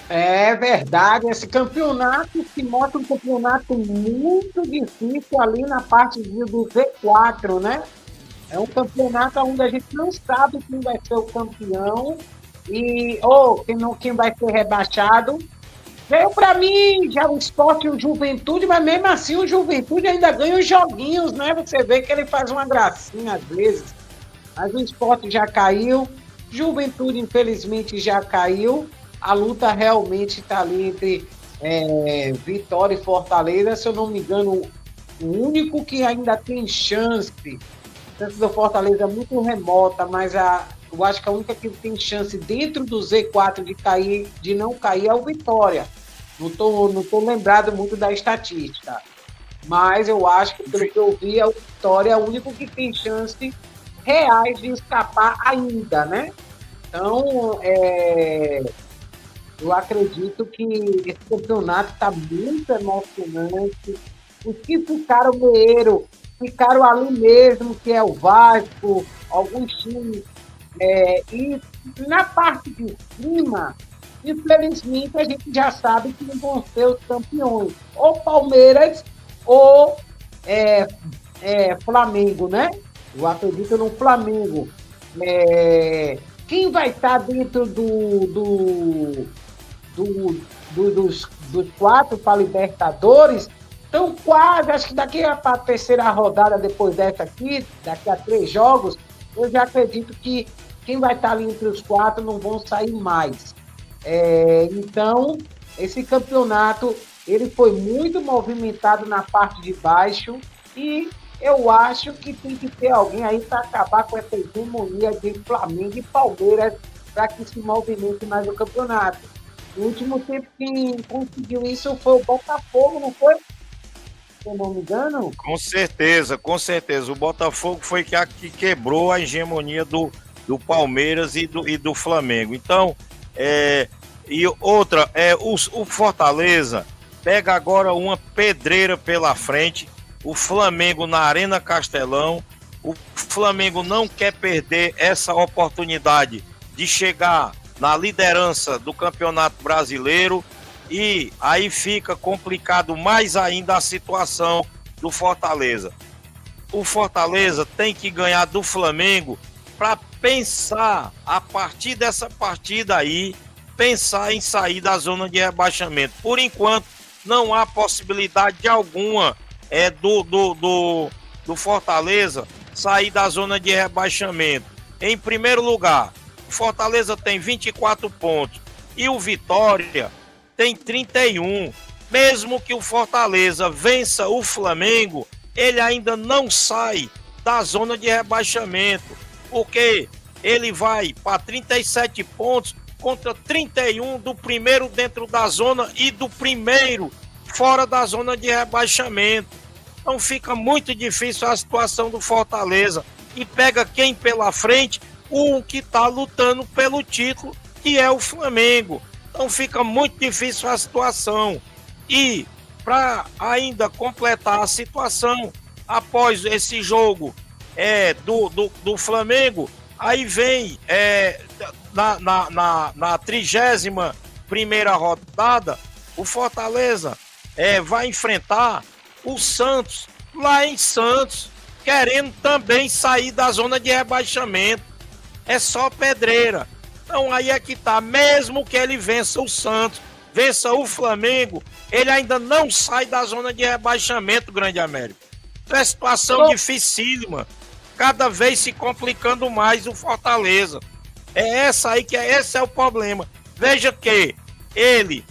É verdade, esse campeonato se mostra um campeonato muito difícil ali na parte do Z4, né? É um campeonato onde a gente não sabe quem vai ser o campeão ou quem vai ser rebaixado. Veio para mim já o Sport e o Juventude, mas mesmo assim o Juventude ainda ganha os joguinhos, né? Você vê que ele faz uma gracinha às vezes. Mas o Sport já caiu, Juventude infelizmente já caiu. A luta realmente está ali entre Vitória e Fortaleza. Se eu não me engano, o único que ainda tem chance do Fortaleza é muito remota, mas eu acho que a única que tem chance dentro do Z4 de não cair é o Vitória. Não tô lembrado muito da estatística, mas eu acho que, pelo que eu vi, a Vitória é o único que tem chance reais de escapar ainda, né? Então, eu acredito que esse campeonato está muito emocionante. Os que ficaram meio ficaram ali mesmo, que é o Vasco, alguns times. E na parte de cima, infelizmente, a gente já sabe que não vão ser os campeões. Ou Palmeiras ou Flamengo, né? Eu acredito no Flamengo. Quem vai estar dentro dos 4 para Libertadores? Então, quase, acho que daqui para a terceira rodada, depois dessa aqui, daqui a 3 jogos, eu já acredito que quem vai estar ali entre os 4 não vão sair mais. Então, esse campeonato, ele foi muito movimentado na parte de baixo, e eu acho que tem que ter alguém aí para acabar com essa hegemonia de Flamengo e Palmeiras, para que se movimente mais o campeonato. No último tempo, quem conseguiu isso foi o Botafogo, não foi? Se eu não me engano. Com certeza. O Botafogo foi que quebrou a hegemonia do Palmeiras e do Flamengo. Então, e outra, o Fortaleza pega agora uma pedreira pela frente. O Flamengo na Arena Castelão. O Flamengo não quer perder essa oportunidade de chegar na liderança do Campeonato Brasileiro, e aí fica complicado mais ainda a situação do Fortaleza. O Fortaleza tem que ganhar do Flamengo para pensar, a partir dessa partida aí, pensar em sair da zona de rebaixamento. Por enquanto, não há possibilidade alguma do Fortaleza sair da zona de rebaixamento. Em primeiro lugar, o Fortaleza tem 24 pontos e o Vitória tem 31. Mesmo que o Fortaleza vença o Flamengo, ele ainda não sai da zona de rebaixamento, porque ele vai para 37 pontos contra 31 do primeiro dentro da zona e do primeiro fora da zona de rebaixamento. Então fica muito difícil a situação do Fortaleza. E pega quem pela frente? Um que está lutando pelo título, que é o Flamengo. Então fica muito difícil a situação. E para ainda completar a situação, após esse jogo do Flamengo, aí vem na 31ª rodada, o Fortaleza vai enfrentar o Santos, lá em Santos, querendo também sair da zona de rebaixamento. É só pedreira. Então aí é que tá, mesmo que ele vença o Santos, vença o Flamengo, ele ainda não sai da zona de rebaixamento, Grande América. Então é situação dificílima, cada vez se complicando mais o Fortaleza. Esse é o problema. Veja que ele,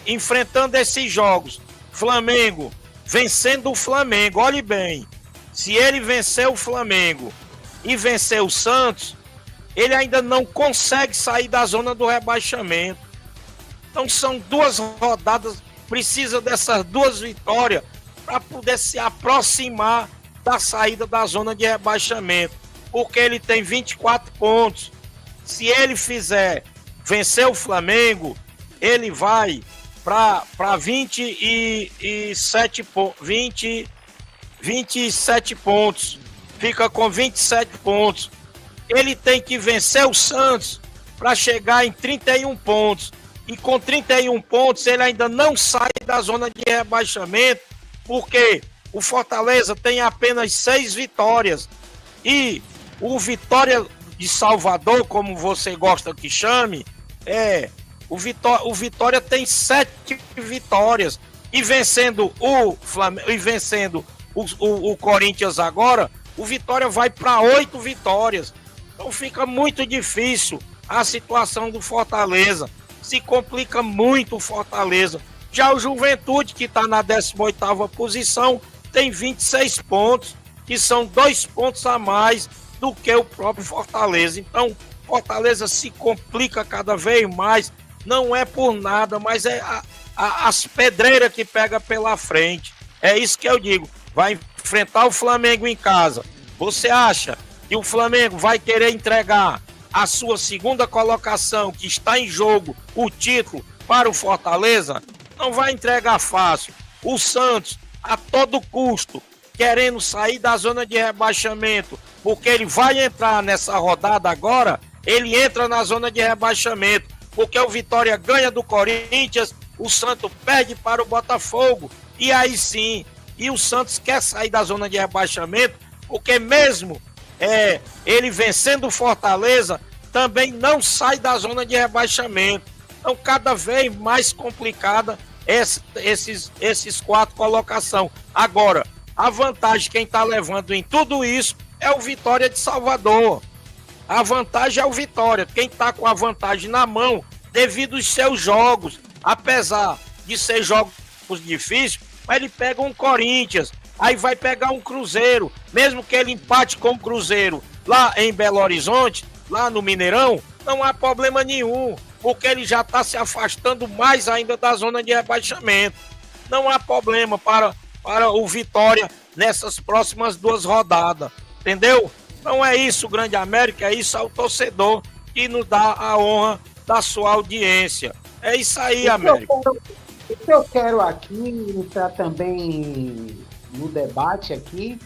enfrentando esses jogos, Flamengo, vencendo o Flamengo, olhe bem, se ele vencer o Flamengo e vencer o Santos, ele ainda não consegue sair da zona do rebaixamento. Então são 2 rodadas, precisa dessas 2 vitórias para poder se aproximar da saída da zona de rebaixamento, porque ele tem 24 pontos. Se ele vencer o Flamengo, ele vai para 27 pontos, fica com 27 pontos. Ele tem que vencer o Santos para chegar em 31 pontos. E com 31 pontos ele ainda não sai da zona de rebaixamento, porque o Fortaleza tem apenas 6 vitórias. E o Vitória de Salvador, como você gosta que chame, o Vitória tem 7 vitórias. E vencendo o Flamengo, e vencendo o Corinthians agora, o Vitória vai para 8 vitórias. Então fica muito difícil a situação do Fortaleza. Se complica muito o Fortaleza. Já o Juventude, que está na 18ª posição, tem 26 pontos, que são 2 pontos a mais do que o próprio Fortaleza. Então, Fortaleza se complica cada vez mais. Não é por nada, mas é as pedreiras que pega pela frente. É isso que eu digo. Vai enfrentar o Flamengo em casa. Você acha que o Flamengo vai querer entregar a sua 2ª colocação, que está em jogo, o título, para o Fortaleza? Não vai entregar fácil. O Santos, a todo custo, querendo sair da zona de rebaixamento, porque ele vai entrar nessa rodada agora, ele entra na zona de rebaixamento, porque o Vitória ganha do Corinthians, o Santos perde para o Botafogo, e aí sim, e o Santos quer sair da zona de rebaixamento, porque mesmo ele vencendo o Fortaleza, também não sai da zona de rebaixamento. Então, cada vez mais complicada esses 4 colocações. Agora, a vantagem, quem está levando em tudo isso é o Vitória de Salvador. A vantagem é o Vitória. Quem está com a vantagem na mão, devido aos seus jogos, apesar de ser jogos difíceis, mas ele pega um Corinthians, aí vai pegar um Cruzeiro, mesmo que ele empate com o Cruzeiro lá em Belo Horizonte, lá no Mineirão, não há problema nenhum, porque ele já está se afastando mais ainda da zona de rebaixamento. Não há problema para o Vitória nessas próximas 2 rodadas, entendeu? Então é isso, Grande América, é isso ao torcedor que nos dá a honra da sua audiência. É isso aí, América. O que eu quero aqui, entrar também no debate aqui,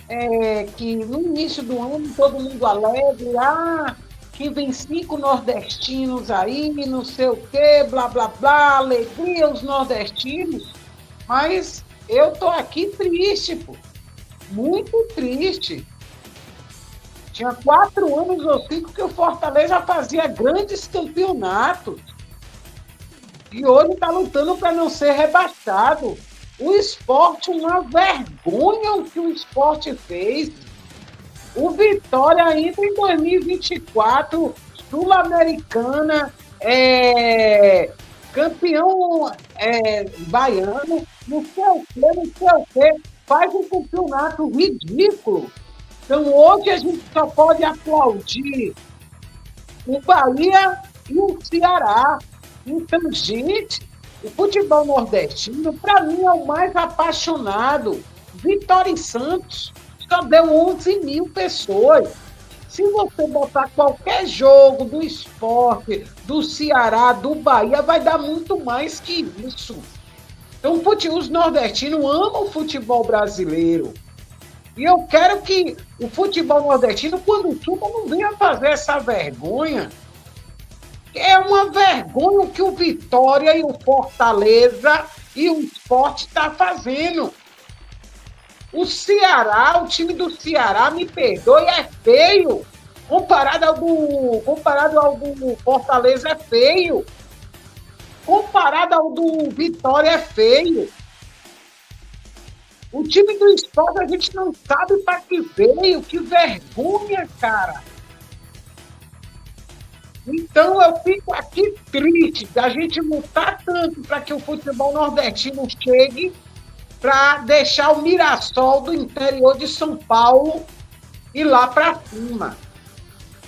é que no início do ano todo mundo alegre, que vem 5 nordestinos aí, não sei o quê, blá, blá, blá, alegria os nordestinos, mas eu tô aqui triste, pô, muito triste. Tinha 4 anos ou 5 que o Fortaleza fazia grandes campeonatos. E hoje está lutando para não ser rebaixado. O Sport, uma vergonha o que o Sport fez. O Vitória ainda em 2024, Sul-Americana, campeão baiano, não sei o quê, faz um campeonato ridículo. Então hoje a gente só pode aplaudir o Bahia e o Ceará. Então, gente, o futebol nordestino, para mim, é o mais apaixonado. Vitória e Santos só deu 11 mil pessoas. Se você botar qualquer jogo do Sport, do Ceará, do Bahia, vai dar muito mais que isso. Então, os nordestinos amam o futebol brasileiro. E eu quero que o futebol nordestino, quando suba, não venha fazer essa vergonha. É uma vergonha o que o Vitória e o Fortaleza e o Sport está fazendo. O Ceará, o time do Ceará, me perdoe, é feio. Comparado ao do Fortaleza, é feio. Comparado ao do Vitória, é feio. O time do Sport, a gente não sabe para que veio. Que vergonha, cara. Então eu fico aqui triste da gente lutar tanto para que o futebol nordestino chegue, para deixar o Mirassol do interior de São Paulo ir lá para cima.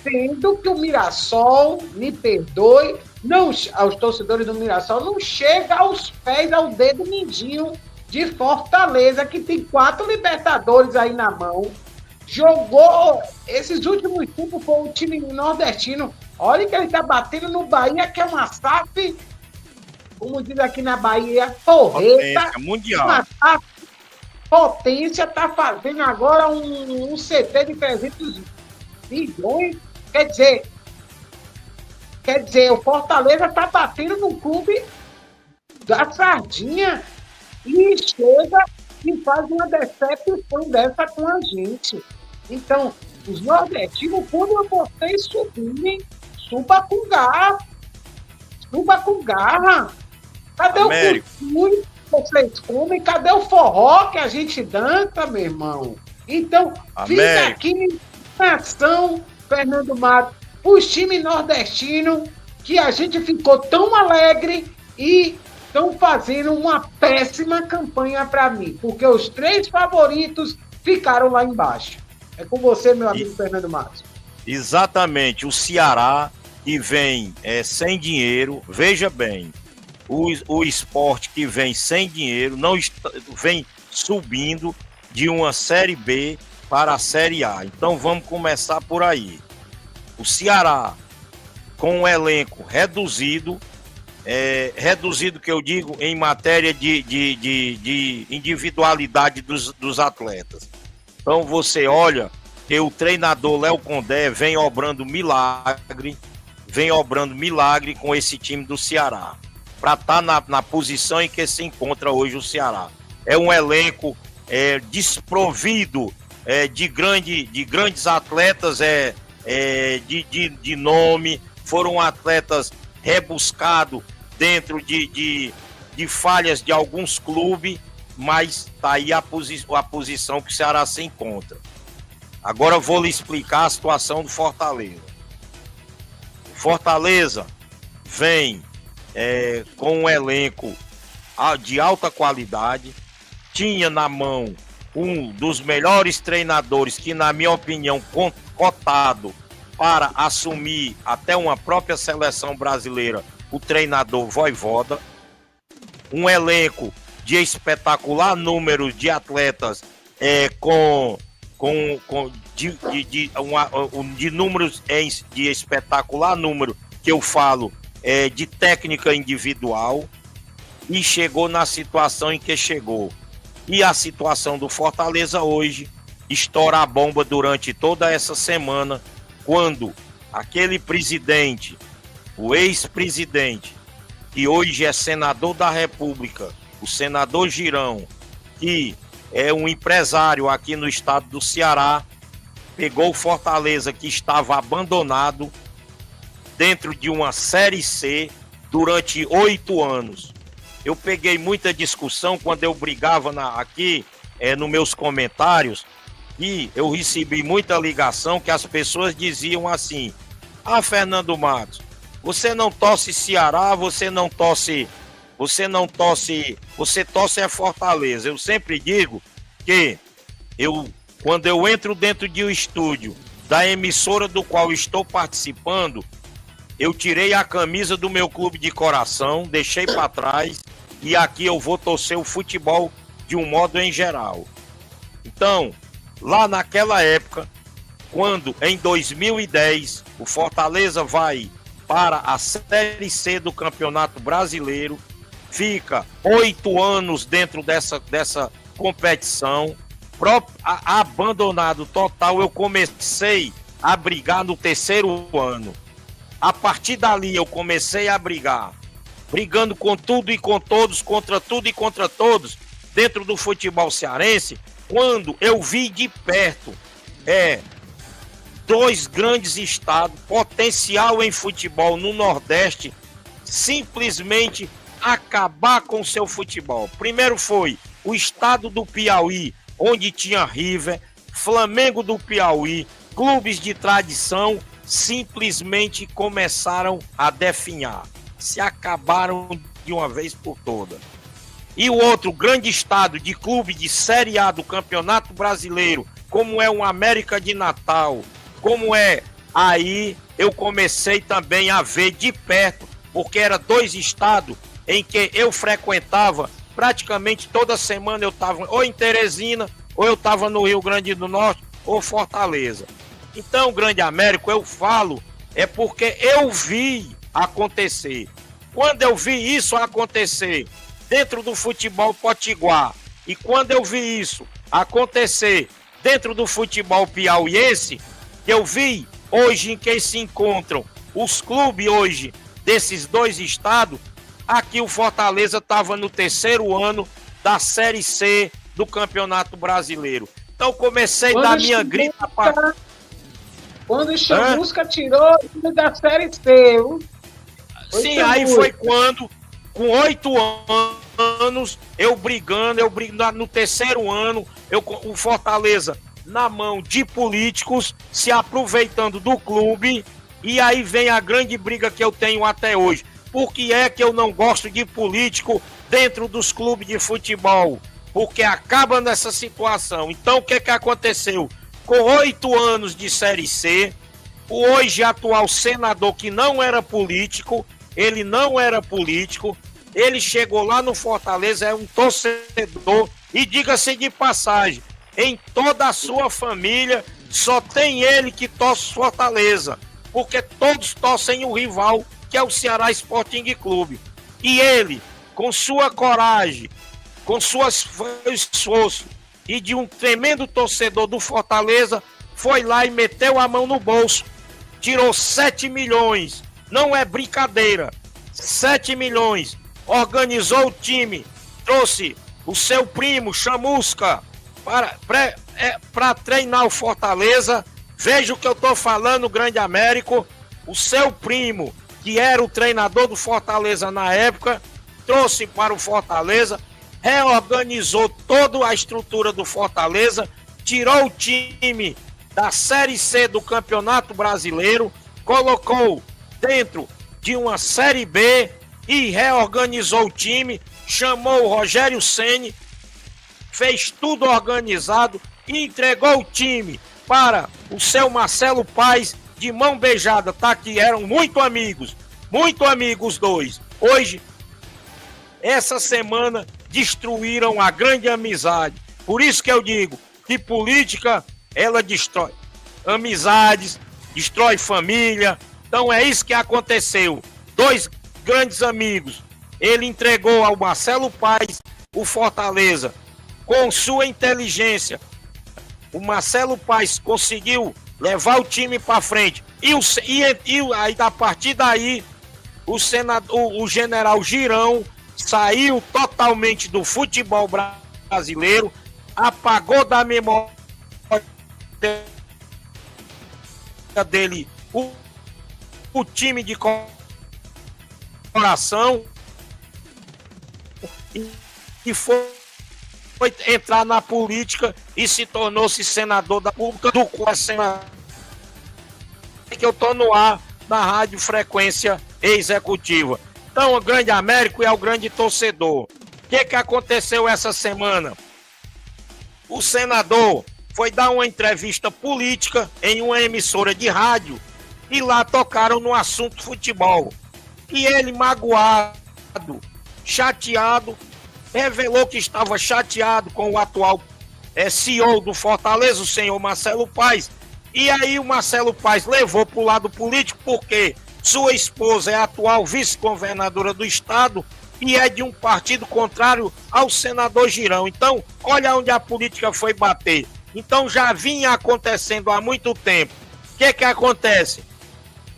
Sendo que o Mirassol, me perdoe, não, aos torcedores do Mirassol, não chega aos pés, ao dedo mindinho de Fortaleza, que tem 4 Libertadores aí na mão. Jogou, esses últimos tempos foi o time nordestino. Olha que ele tá batendo no Bahia, que é uma SAF, como diz aqui na Bahia, porreta. Mundial. Uma SAF potência, tá fazendo agora um CT de 300 milhões. Quer dizer, o Fortaleza tá batendo no clube da sardinha e chega e faz uma decepção dessa com a gente. Então, os nordestinos, quando vocês subirem, suba com garra. Suba com garra. Cadê Américo. O cuscuz que vocês comem? Cadê o forró que a gente dança, meu irmão? Então, fica aqui na ação, Fernando Matos, os times nordestinos, que a gente ficou tão alegre e estão fazendo uma péssima campanha para mim, porque os 3 favoritos ficaram lá embaixo. É com você, meu amigo Fernando Matos. Exatamente, o Ceará, que vem sem dinheiro, veja bem, o Sport que vem sem dinheiro, não vem subindo de uma Série B para a Série A. Então vamos começar por aí. O Ceará, com um elenco reduzido, reduzido que eu digo em matéria de individualidade dos atletas. Então você olha que o treinador Léo Condé vem obrando milagre com esse time do Ceará, para estar na posição em que se encontra hoje o Ceará. É um elenco desprovido de grandes atletas de nome, foram atletas rebuscados dentro de falhas de alguns clubes, mas está aí a posição que o Ceará se encontra. Agora eu vou lhe explicar a situação do Fortaleza. Fortaleza vem com um elenco de alta qualidade, tinha na mão um dos melhores treinadores que, na minha opinião, cotado para assumir até uma própria seleção brasileira, o treinador Vojvoda, um elenco de espetacular número de atletas de números de espetacular número, que eu falo de técnica individual, e chegou na situação em que chegou. E a situação do Fortaleza hoje estoura a bomba durante toda essa semana, quando aquele presidente, o ex-presidente, que hoje é senador da República, o senador Girão, que é um empresário aqui no estado do Ceará, pegou o Fortaleza, que estava abandonado dentro de uma Série C durante 8 anos. eu peguei muita discussão quando eu brigava aqui nos meus comentários, e eu recebi muita ligação que as pessoas diziam assim: ah, Fernando Matos, você não torce Ceará, você torce é Fortaleza. Eu sempre digo que quando eu entro dentro de um estúdio da emissora do qual estou participando, eu tirei a camisa do meu clube de coração, deixei para trás, e aqui eu vou torcer o futebol de um modo em geral. Então, lá naquela época, quando em 2010 o Fortaleza vai para a Série C do Campeonato Brasileiro, fica 8 anos dentro dessa competição, abandonado total, eu comecei a brigar no 3º ano. A partir dali eu comecei a brigando com tudo e com todos, contra tudo e contra todos, dentro do futebol cearense, quando eu vi de perto 2 grandes estados, potencial em futebol no Nordeste, simplesmente acabar com seu futebol. Primeiro foi o estado do Piauí, onde tinha River, Flamengo do Piauí, clubes de tradição, simplesmente começaram a definhar, se acabaram de uma vez por todas. E o outro grande estado de clube de Série A do Campeonato Brasileiro, como é o América de Natal, aí eu comecei também a ver de perto, porque era 2 estados em que eu frequentava praticamente toda semana. Eu estava ou em Teresina, ou eu estava no Rio Grande do Norte, ou Fortaleza. Então, Grande Américo, eu falo, é porque eu vi acontecer. Quando eu vi isso acontecer dentro do futebol potiguar, e quando eu vi isso acontecer dentro do futebol piauiense, eu vi hoje em que se encontram os clubes hoje desses 2 estados. Aqui o Fortaleza estava no 3º ano da Série C do Campeonato Brasileiro. Então comecei da minha grita para... Quando o Chamusca tirou da Série C, sim, aí foi quando, com 8 anos, eu brigando no 3º ano, o Fortaleza na mão de políticos, se aproveitando do clube, e aí vem a grande briga que eu tenho até hoje. Por que é que eu não gosto de político dentro dos clubes de futebol? Porque acaba nessa situação. Então o que aconteceu? Com 8 anos de Série C, o hoje atual senador, que não era político, ele chegou lá no Fortaleza, é um torcedor, e diga-se de passagem, em toda a sua família, só tem ele que torce Fortaleza, porque todos torcem o rival, que é o Ceará Sporting Clube. E ele, com sua coragem, com seu esforço, e de um tremendo torcedor do Fortaleza, foi lá e meteu a mão no bolso, tirou 7 milhões, não é brincadeira, 7 milhões, organizou o time, trouxe o seu primo, Chamusca, para treinar o Fortaleza. Veja o que eu estou falando, Grande Américo. O seu primo, que era o treinador do Fortaleza na época, trouxe para o Fortaleza, reorganizou toda a estrutura do Fortaleza, tirou o time da Série C do Campeonato Brasileiro, colocou dentro de uma Série B e reorganizou o time, chamou o Rogério Ceni, fez tudo organizado e entregou o time para o seu Marcelo Paes de mão beijada, tá? Que eram muito amigos os dois. Hoje, essa semana, destruíram a grande amizade. Por isso que eu digo que política, ela destrói amizades, destrói família. Então é isso que aconteceu. 2 grandes amigos. Ele entregou ao Marcelo Paes o Fortaleza. Com sua inteligência, o Marcelo Paes conseguiu levar o time para frente. E aí, a partir daí, o general Girão saiu totalmente do futebol brasileiro, apagou da memória dele o time de coração, e foi entrar na política e se tornou-se senador da República, do qual que eu estou no ar na Rádio Frequência Executiva. Então, o grande Américo é o grande torcedor. O que aconteceu essa semana? O senador foi dar uma entrevista política em uma emissora de rádio e lá tocaram no assunto futebol. E ele, magoado, chateado, revelou que estava chateado com o atual CEO do Fortaleza, o senhor Marcelo Paes. E aí o Marcelo Paes levou para o lado político porque sua esposa é a atual vice-governadora do estado e é de um partido contrário ao senador Girão. Então, olha onde a política foi bater. Então já vinha acontecendo há muito tempo. O que acontece?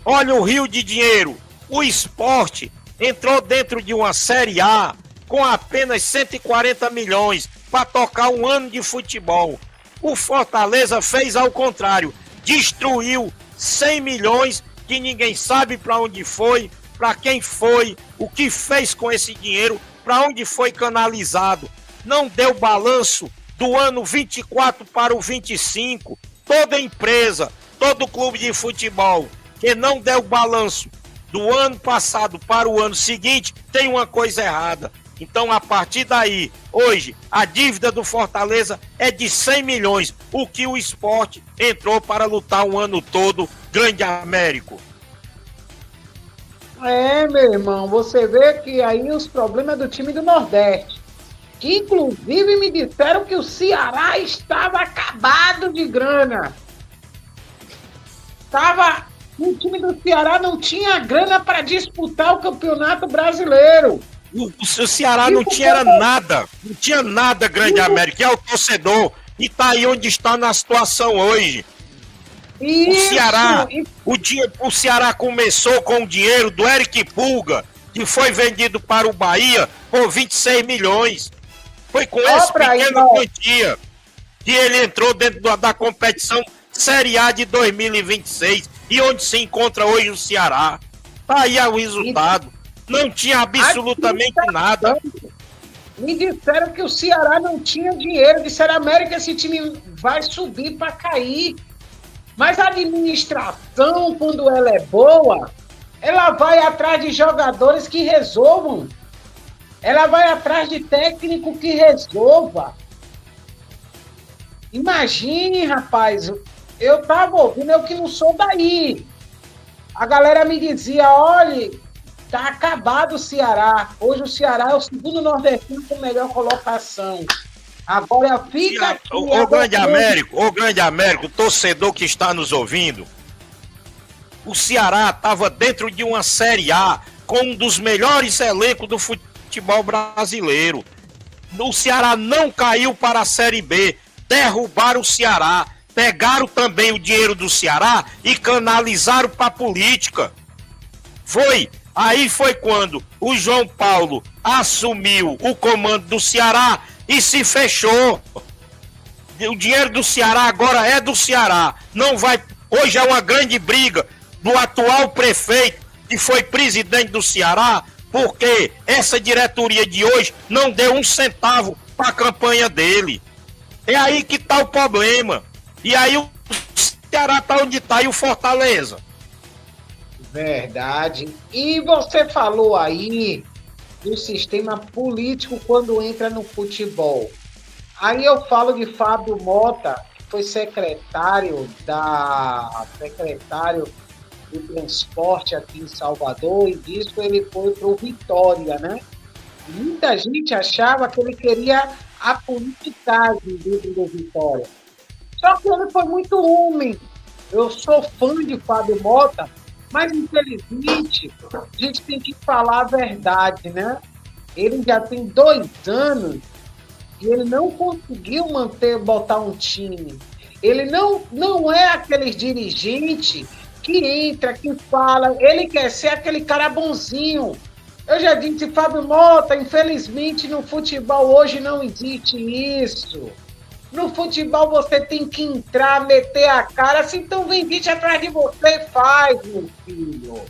Olha o rio de dinheiro. O Sport entrou dentro de uma Série A com apenas 140 milhões para tocar um ano de futebol. O Fortaleza fez ao contrário, destruiu 100 milhões que ninguém sabe para onde foi, para quem foi, o que fez com esse dinheiro, para onde foi canalizado. Não deu balanço do ano 24 para o 25. Toda empresa, todo clube de futebol que não deu balanço do ano passado para o ano seguinte, tem uma coisa errada. Então, a partir daí, hoje, a dívida do Fortaleza é de 100 milhões, o que o Sport entrou para lutar um ano todo, grande Américo. Meu irmão, você vê que aí os problemas do time do Nordeste, que inclusive me disseram que o Ceará estava acabado de grana. O time do Ceará não tinha grana para disputar o Campeonato Brasileiro. O Ceará não tinha nada, não tinha nada, grande América, é o torcedor, e tá aí onde está na situação hoje. Isso, o Ceará começou com o dinheiro do Eric Pulga, que foi vendido para o Bahia por 26 milhões. Foi com essa pequena quantia que ele entrou dentro da competição Série A de 2026, e onde se encontra hoje o Ceará. Tá aí o resultado. Não tinha absolutamente nada. Me disseram que o Ceará não tinha dinheiro. Disseram, América, esse time vai subir para cair. Mas a administração, quando ela é boa, ela vai atrás de jogadores que resolvam. Ela vai atrás de técnico que resolva. Imagine, rapaz, eu tava ouvindo, eu que não sou daí. A galera me dizia, olha, tá acabado o Ceará. Hoje o Ceará é o segundo nordestino com melhor colocação. Agora fica aqui. Ô grande Américo, torcedor que está nos ouvindo, o Ceará estava dentro de uma Série A com um dos melhores elencos do futebol brasileiro. O Ceará não caiu para a Série B, derrubaram o Ceará, pegaram também o dinheiro do Ceará e canalizaram para a política. Aí foi quando o João Paulo assumiu o comando do Ceará e se fechou. O dinheiro do Ceará agora é do Ceará. Não vai. Hoje é uma grande briga do atual prefeito, que foi presidente do Ceará, porque essa diretoria de hoje não deu um centavo para a campanha dele. É aí que tá o problema. E aí o Ceará tá onde tá, e o Fortaleza. Verdade. E você falou aí do sistema político quando entra no futebol. Aí eu falo de Fábio Mota, que foi secretário do transporte aqui em Salvador, e disso ele foi pro Vitória, né? Muita gente achava que ele queria a politicagem dentro do Vitória. Só que ele foi muito homem. Eu sou fã de Fábio Mota, mas infelizmente a gente tem que falar a verdade, né? Ele já tem 2 anos e ele não conseguiu botar um time. Ele não é aquele dirigente que entra, que fala, ele quer ser aquele cara bonzinho. Eu já disse, Fábio Mota, infelizmente no futebol hoje não existe isso. No futebol você tem que entrar, meter a cara, se então vem gente atrás de você e faz, meu filho.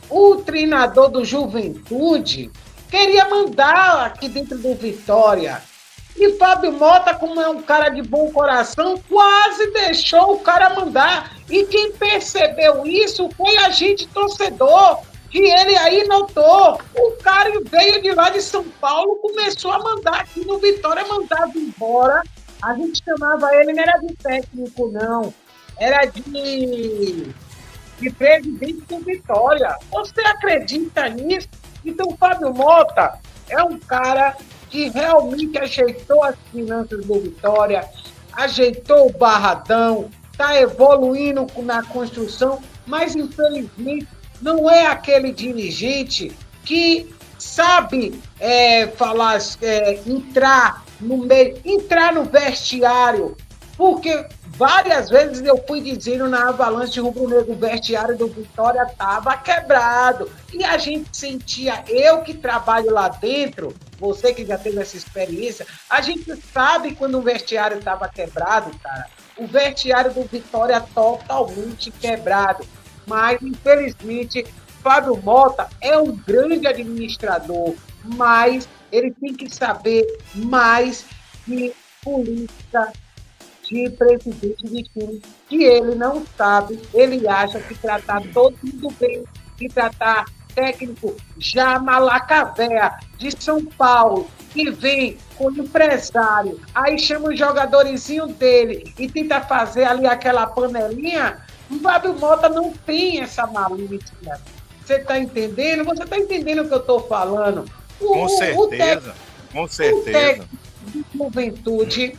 O treinador do Juventude, queria mandar aqui dentro do Vitória. E Fábio Mota, como é um cara de bom coração, quase deixou o cara mandar. E quem percebeu isso foi a gente torcedor, que ele aí notou. O cara veio de lá de São Paulo, começou a mandar aqui no Vitória, mandava embora. A gente chamava ele, não era de técnico, não. Era de presidente do Vitória. Você acredita nisso? Então, o Fábio Mota é um cara que realmente ajeitou as finanças do Vitória, ajeitou o Barradão, está evoluindo na construção, mas, infelizmente, não é aquele dirigente que sabe falar, entrar no meio, entrar no vestiário, porque várias vezes eu fui dizendo na Avalanche Rubro-Negro, o vestiário do Vitória estava quebrado. E a gente sentia, eu que trabalho lá dentro, você que já teve essa experiência, a gente sabe quando o vestiário estava quebrado, cara. O vestiário do Vitória totalmente quebrado. Mas, infelizmente, Fábio Mota é um grande administrador, mas ele tem que saber mais de política, de presidente de time, que ele não sabe, ele acha que tratar todo mundo bem, que tratar técnico já Malacavéia, de São Paulo, que vem com empresário, aí chama o jogadorzinho dele e tenta fazer ali aquela panelinha. O Fábio Mota não tem essa malícia. Você está entendendo? Você está entendendo o que eu estou falando? Com certeza. Com certeza. O técnico de Juventude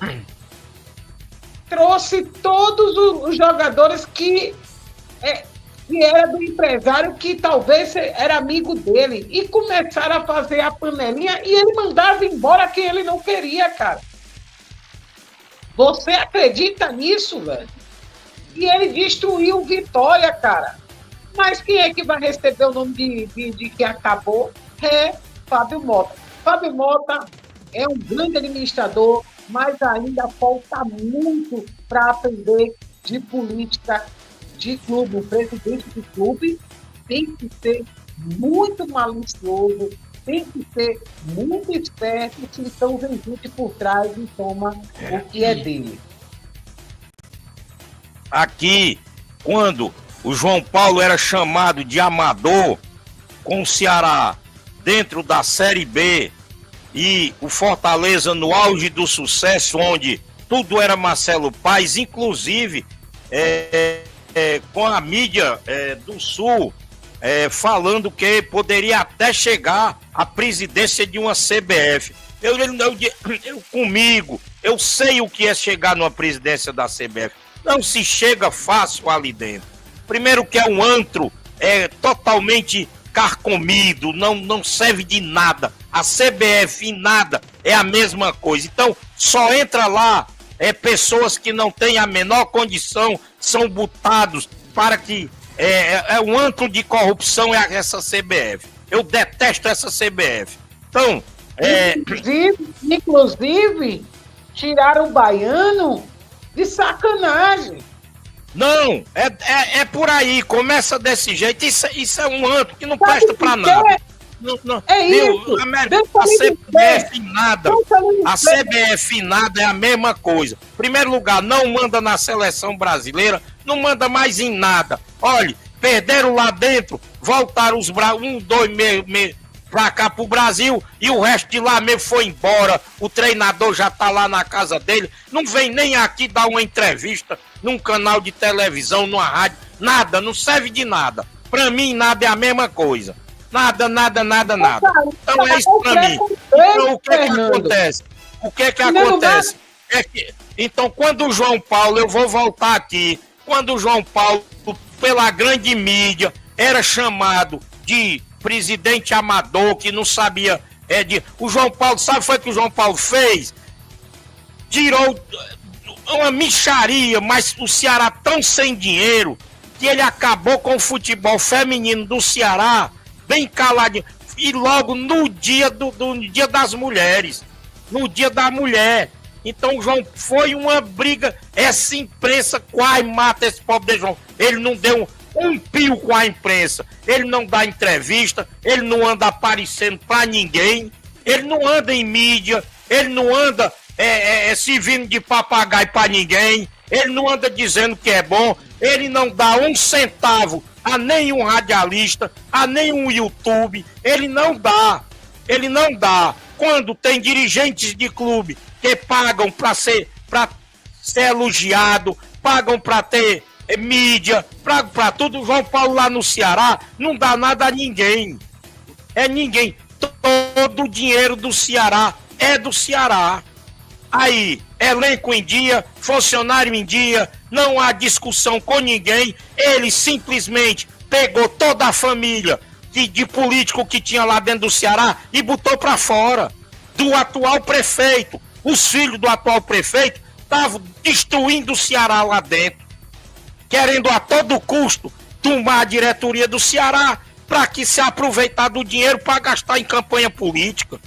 trouxe todos os jogadores que era do empresário, que talvez era amigo dele, e começaram a fazer a panelinha e ele mandava embora quem ele não queria, cara. Você acredita nisso, velho? E ele destruiu o Vitória, cara. Mas quem é que vai receber o nome de que acabou? É Fábio Mota. Fábio Mota é um grande administrador, mas ainda falta muito para aprender de política de clube. O presidente do clube tem que ser muito malicioso, tem que ser muito esperto, então vem gente por trás e toma o que é dele. Aqui, quando o João Paulo era chamado de amador com o Ceará dentro da Série B e o Fortaleza no auge do sucesso, onde tudo era Marcelo Paes, inclusive com a mídia do Sul falando que poderia até chegar à presidência de uma CBF. Eu sei o que é chegar numa presidência da CBF. Não se chega fácil ali dentro. Primeiro que é um antro totalmente carcomido, não serve de nada. A CBF em nada é a mesma coisa. Então, só entra lá pessoas que não têm a menor condição, são botados para que... É um antro de corrupção essa CBF. Eu detesto essa CBF. Então... Inclusive, tiraram o Baiano de sacanagem. Não, é por aí, começa desse jeito, isso é um antro que não presta pra nada. Não, isso. A CBF nada, a CBF nada é a mesma coisa. Primeiro lugar, não manda na seleção brasileira, não manda mais em nada. Olha, perderam lá dentro, voltaram os 2 meses pra cá pro Brasil e o resto de lá mesmo foi embora. O treinador já tá lá na casa dele, não vem nem aqui dar uma entrevista num canal de televisão, numa rádio, nada, não serve de nada. Pra mim, nada é a mesma coisa. Nada. Então é isso pra mim. Então o que acontece? O que acontece? Então quando o João Paulo, eu vou voltar aqui, quando o João Paulo, pela grande mídia, era chamado de presidente amador, que não sabia o João Paulo, sabe foi o que o João Paulo fez? Tirou uma mixaria, mas o Ceará tão sem dinheiro que ele acabou com o futebol feminino do Ceará bem caladinho, e logo no dia dia das mulheres, no dia da mulher. Então, João, foi uma briga, essa imprensa quase mata esse pobre de João. Ele não deu um pio com a imprensa. Ele não dá entrevista, ele não anda aparecendo pra ninguém, ele não anda em mídia, ele não anda se vindo de papagaio pra ninguém, ele não anda dizendo que é bom, ele não dá um centavo a nenhum radialista, a nenhum YouTube, ele não dá. Quando tem dirigentes de clube que pagam pra ser elogiado, pagam pra ter mídia, pra tudo, João Paulo lá no Ceará, não dá nada a ninguém. É ninguém. Todo o dinheiro do Ceará é do Ceará. Aí, elenco em dia, funcionário em dia, não há discussão com ninguém. Ele simplesmente pegou toda a família de político que tinha lá dentro do Ceará e botou pra fora. Do atual prefeito. Os filhos do atual prefeito estavam destruindo o Ceará lá dentro, querendo a todo custo tomar a diretoria do Ceará para que se aproveitar do dinheiro para gastar em campanha política.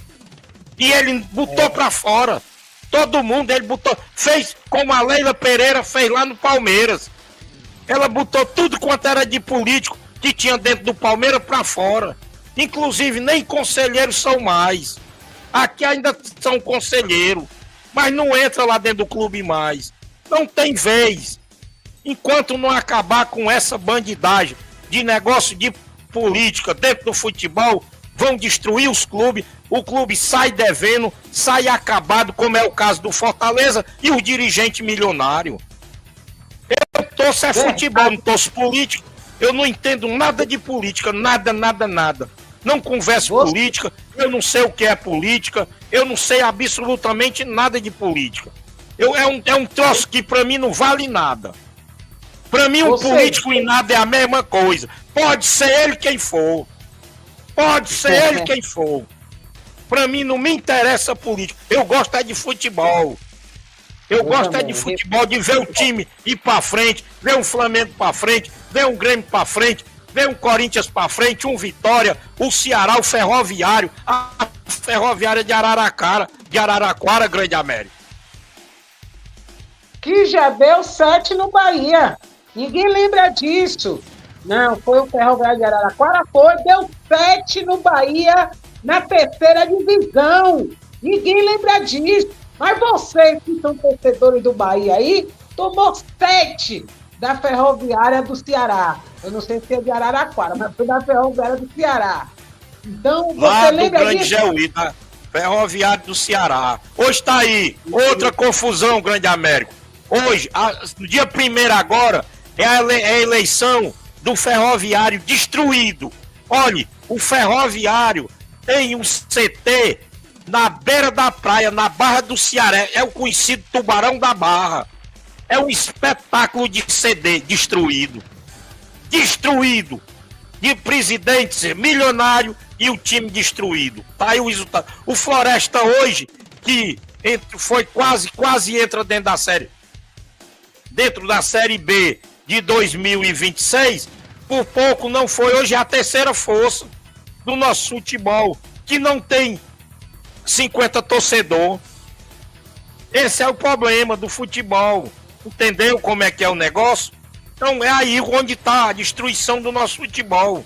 E ele botou para fora. Todo mundo, ele botou, fez como a Leila Pereira fez lá no Palmeiras. Ela botou tudo quanto era de político que tinha dentro do Palmeiras para fora. Inclusive, nem conselheiros são mais. Aqui ainda são conselheiros, mas não entra lá dentro do clube mais. Não tem vez. Enquanto não acabar com essa bandidagem de negócio de política dentro do futebol, vão destruir os clubes. O clube sai devendo, sai acabado, como é o caso do Fortaleza e o dirigente milionário. Eu torço futebol, não torço político. Eu não entendo nada de política, nada. Não converso política, eu não sei o que é política, eu não sei absolutamente nada de política. É um troço que pra mim não vale nada. Pra mim um político e nada é a mesma coisa. Pode ser ele quem for. Pra mim não me interessa política. Eu gosto é de futebol. Eu gosto é de futebol, de ver o time ir pra frente, ver um Flamengo pra frente, ver um Grêmio pra frente, ver um Corinthians pra frente, um Vitória, o Ceará, o Ferroviário, a Ferroviária de Araraquara, Grande América. Que já deu 7 no Bahia. Ninguém lembra disso. Não, foi o Ferroviário de Araraquara, deu 7 no Bahia, na terceira divisão. Ninguém lembra disso. Mas vocês que são torcedores do Bahia aí, tomou 7 da Ferroviária do Ceará. Eu não sei se é de Araraquara, mas foi da Ferroviária do Ceará. Então, você lá lembra do Grande disso? Jeúí, da Ferroviário do Ceará. Hoje tá aí, outra confusão, Grande Américo. Hoje, no dia 1º agora, é a eleição do Ferroviário destruído. Olha, o Ferroviário tem um CT na beira da praia, na Barra do Ceará. É o conhecido Tubarão da Barra. É um espetáculo de CD destruído. De presidentes milionário e o time destruído. Tá aí o resultado. O Floresta hoje, que foi quase entra dentro da série B de 2026, por pouco não foi. Hoje é a terceira força do nosso futebol, que não tem 50 torcedores. Esse é o problema do futebol. Entendeu como é que é o negócio? Então é aí onde está a destruição do nosso futebol.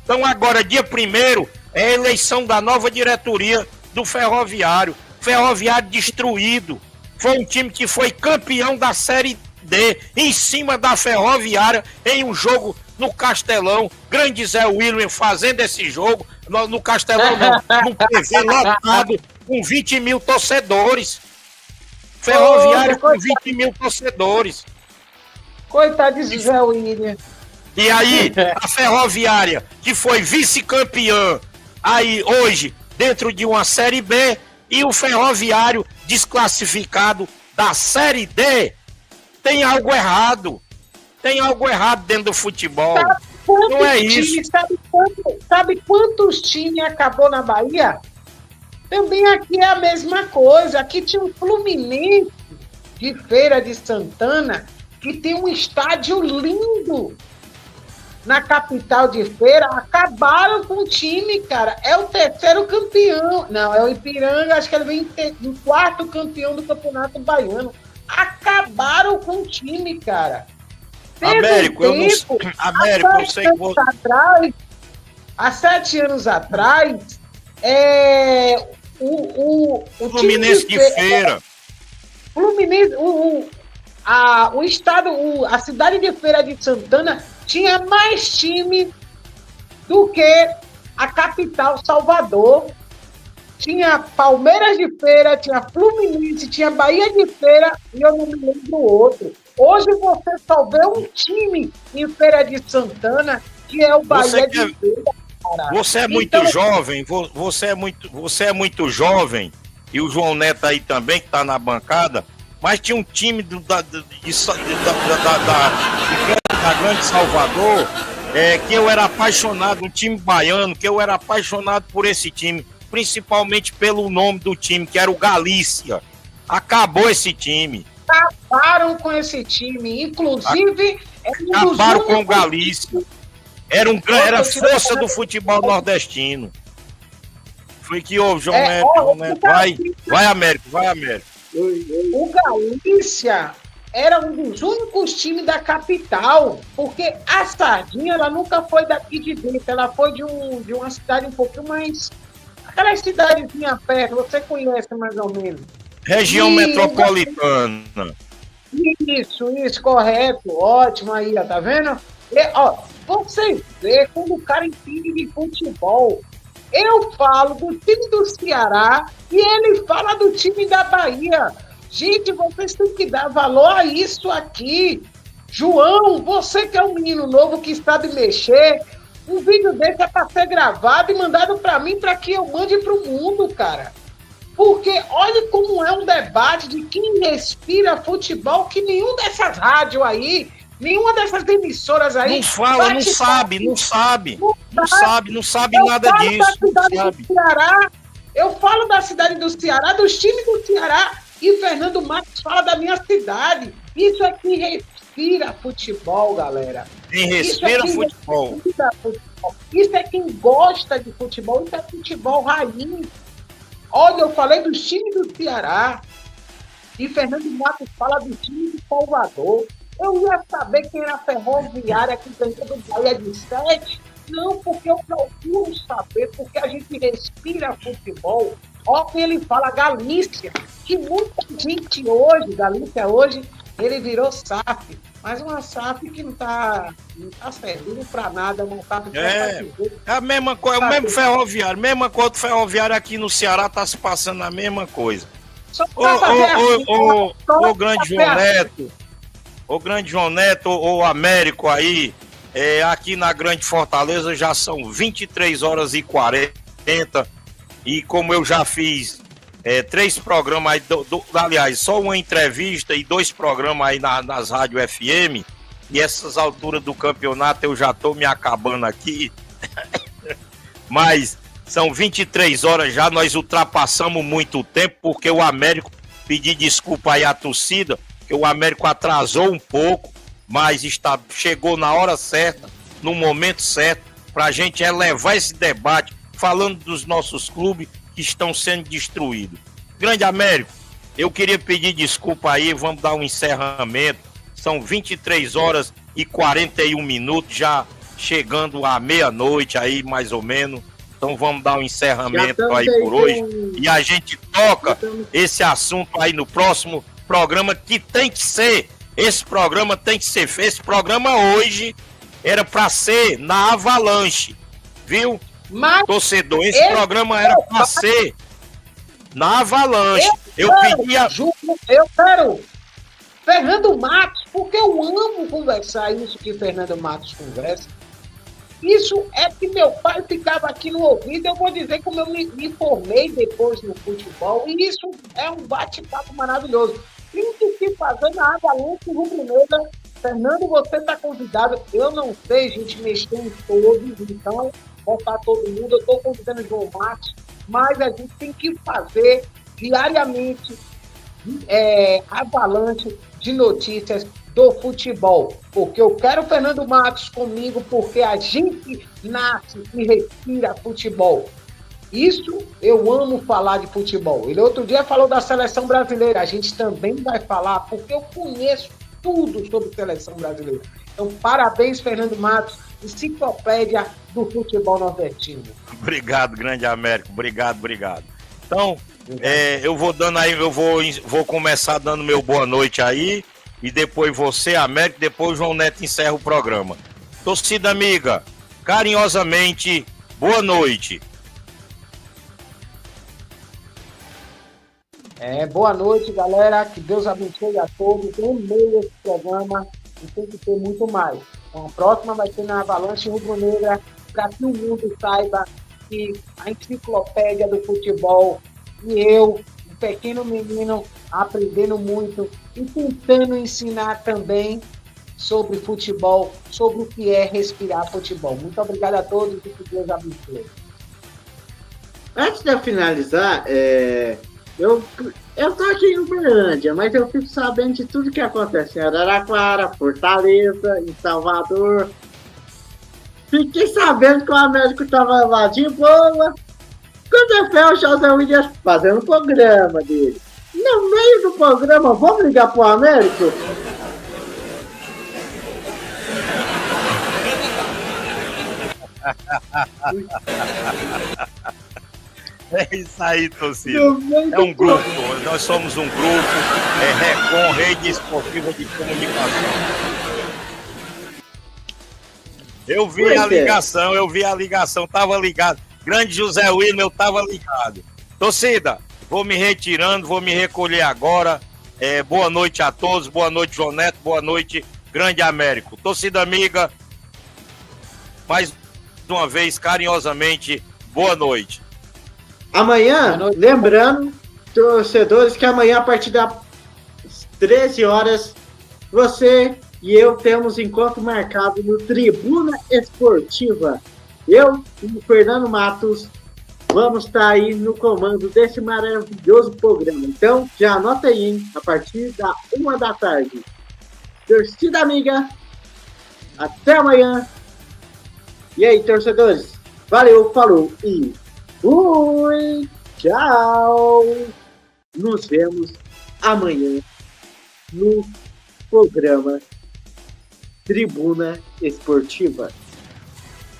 Então agora, dia 1º, é a eleição da nova diretoria do Ferroviário. Ferroviário destruído. Foi um time que foi campeão da Série D, em cima da Ferroviária, em um jogo no Castelão. Grande Zé William fazendo esse jogo, no Castelão não, no PV lotado, com 20 mil torcedores. Ferroviário com 20 mil torcedores. Coitado de Zé William. E aí, a Ferroviária, que foi vice-campeã, aí hoje, dentro de uma Série B, e o Ferroviário desclassificado da Série D, tem algo errado. Tem algo errado dentro do futebol. Não é isso. Sabe quantos times acabou na Bahia? Também aqui é a mesma coisa. Aqui tinha um Fluminense de Feira de Santana, que tem um estádio lindo na capital de Feira. Acabaram com o time, cara. É o terceiro campeão. Não, é o Ipiranga, acho que ele vem em quarto campeão do Campeonato Baiano. Acabaram com o time, cara. Américo, eu sei que vou... Há 7 anos atrás, o Fluminense de Feira. Fluminense, o estado, a cidade de Feira de Santana tinha mais time do que a capital, Salvador. Tinha Palmeiras de Feira, tinha Fluminense, tinha Bahia de Feira e eu não me lembro do outro. Hoje você só vê um time em Feira de Santana, que é o Bahia de Feira. Cara. Você é muito jovem, você é muito jovem, e o João Neto aí também, que está na bancada, mas tinha um time da Grande Salvador, que eu era apaixonado, um time baiano, que eu era apaixonado por esse time, principalmente pelo nome do time, que era o Galícia. Acabou esse time. Acabaram com esse time, inclusive... Acabaram com o Galícia. Era força do futebol nordestino. Foi que houve, João Neto. Vai, Américo. O Galícia era um dos únicos times da capital, porque a Sardinha, ela nunca foi daqui de dentro, ela foi de uma cidade um pouquinho mais... Aquela cidadezinha perto, você conhece mais ou menos. Região metropolitana. Isso, correto. Ótimo aí, ó, tá vendo? Você vê quando o cara entende de futebol. Eu falo do time do Ceará e ele fala do time da Bahia. Gente, vocês têm que dar valor a isso aqui. João, você que é um menino novo que sabe mexer, um vídeo desse é para ser gravado e mandado para mim para que eu mande para o mundo, cara. Porque olha como é um debate de quem respira futebol, que nenhum dessas rádios aí, nenhuma dessas emissoras aí... Não fala, não sabe nada disso. Eu falo da cidade do Ceará, dos times do Ceará, e Fernando Marques fala da minha cidade. Isso é quem respira futebol, galera. Quem respira futebol. Isso é quem gosta de futebol, isso é futebol raiz. Olha, eu falei dos times do Ceará, e Fernando Marques fala do time de Salvador. Eu ia saber quem era a Ferroviária que ganhou do Bahia de 7? Não, porque eu procuro saber, porque a gente respira futebol. Olha quem ele fala, Galícia, que muita gente hoje, Galícia hoje, ele virou SAF. Mas uma SAF que não tá servindo para nada, não tá... É a mesma coisa, o mesmo ferroviário, mesma coisa do ferroviário aqui no Ceará tá se passando a mesma coisa. O grande João Neto, o grande João Neto, o Américo aí, aqui na Grande Fortaleza já são 23h40, e como eu já fiz 3 programas aí, aliás, só uma entrevista e 2 programas aí nas rádios FM, e essas alturas do campeonato eu já tô me acabando aqui, mas são 23 horas já, nós ultrapassamos muito tempo, porque o Américo, pedi desculpa aí à torcida, que o Américo atrasou um pouco, mas chegou na hora certa, no momento certo, para a gente elevar esse debate, falando dos nossos clubes que estão sendo destruídos. Grande Américo, eu queria pedir desculpa aí, vamos dar um encerramento, são 23h41, já chegando à meia-noite aí, mais ou menos, então vamos dar um encerramento aí por hoje, e a gente toca esse assunto aí no próximo programa, que tem que ser, esse programa tem que ser feito, esse programa hoje era para ser na Avalanche, viu? Mas torcedor, esse programa era para ser na Avalanche. Eu quero Fernando Matos, porque eu amo conversar isso que Fernando Matos conversa. Isso é que meu pai ficava aqui no ouvido, eu vou dizer como eu me formei depois no futebol, e isso é um bate-papo maravilhoso. Tem que fazer na Avalanche rubro-negra. Fernando, você está convidado. Eu não sei, gente, mexer em todos, então, botar todo mundo. Eu estou convidando o João Marcos, mas a gente tem que fazer diariamente Avalanche de notícias do futebol. Porque eu quero o Fernando Matos comigo, porque a gente nasce e respira futebol. Isso, eu amo falar de futebol. Ele outro dia falou da seleção brasileira, a gente também vai falar, porque eu conheço tudo sobre seleção brasileira. Então, parabéns, Fernando Matos, enciclopédia do futebol nordestino. Obrigado, grande Américo. Obrigado. Então, eu vou dando aí, vou começar dando meu boa noite aí, e depois você, Américo, depois o João Neto encerra o programa. Torcida amiga, carinhosamente, boa noite. Boa noite, galera. Que Deus abençoe a todos. Eu amei esse programa e tem que ter muito mais. Então, a próxima vai ser na Avalanche Rubro-Negra, para que o mundo saiba que a enciclopédia do futebol e eu, um pequeno menino, aprendendo muito e tentando ensinar também sobre futebol, sobre o que é respirar futebol. Muito obrigado a todos e que Deus abençoe. Antes de eu finalizar, eu tô aqui em Uberlândia, mas eu fico sabendo de tudo que acontece em Araraquara, Fortaleza, em Salvador. Fiquei sabendo que o Américo tava lá de boa. Quando é fé, o José Williams fazendo o programa dele. No meio do programa, vamos ligar pro Américo? É isso aí, torcida. É um grupo, nós somos um grupo, Recon, Rede Esportiva de Comunicação. Eu vi a ligação, tava ligado. Grande José William, eu tava ligado. Torcida, vou me retirando, vou me recolher agora. Boa noite a todos, boa noite, João Neto, boa noite, Grande Américo. Torcida amiga, mais uma vez, carinhosamente, boa noite. Amanhã, lembrando, torcedores, que amanhã, a partir das 13 horas, você e eu temos encontro marcado no Tribuna Esportiva. Eu e o Fernando Matos vamos estar aí no comando desse maravilhoso programa. Então, já anota aí, hein? A partir da 1 da tarde. Torcida amiga, até amanhã. E aí, torcedores? Valeu, falou e fui! Tchau! Nos vemos amanhã no programa Tribuna Esportiva.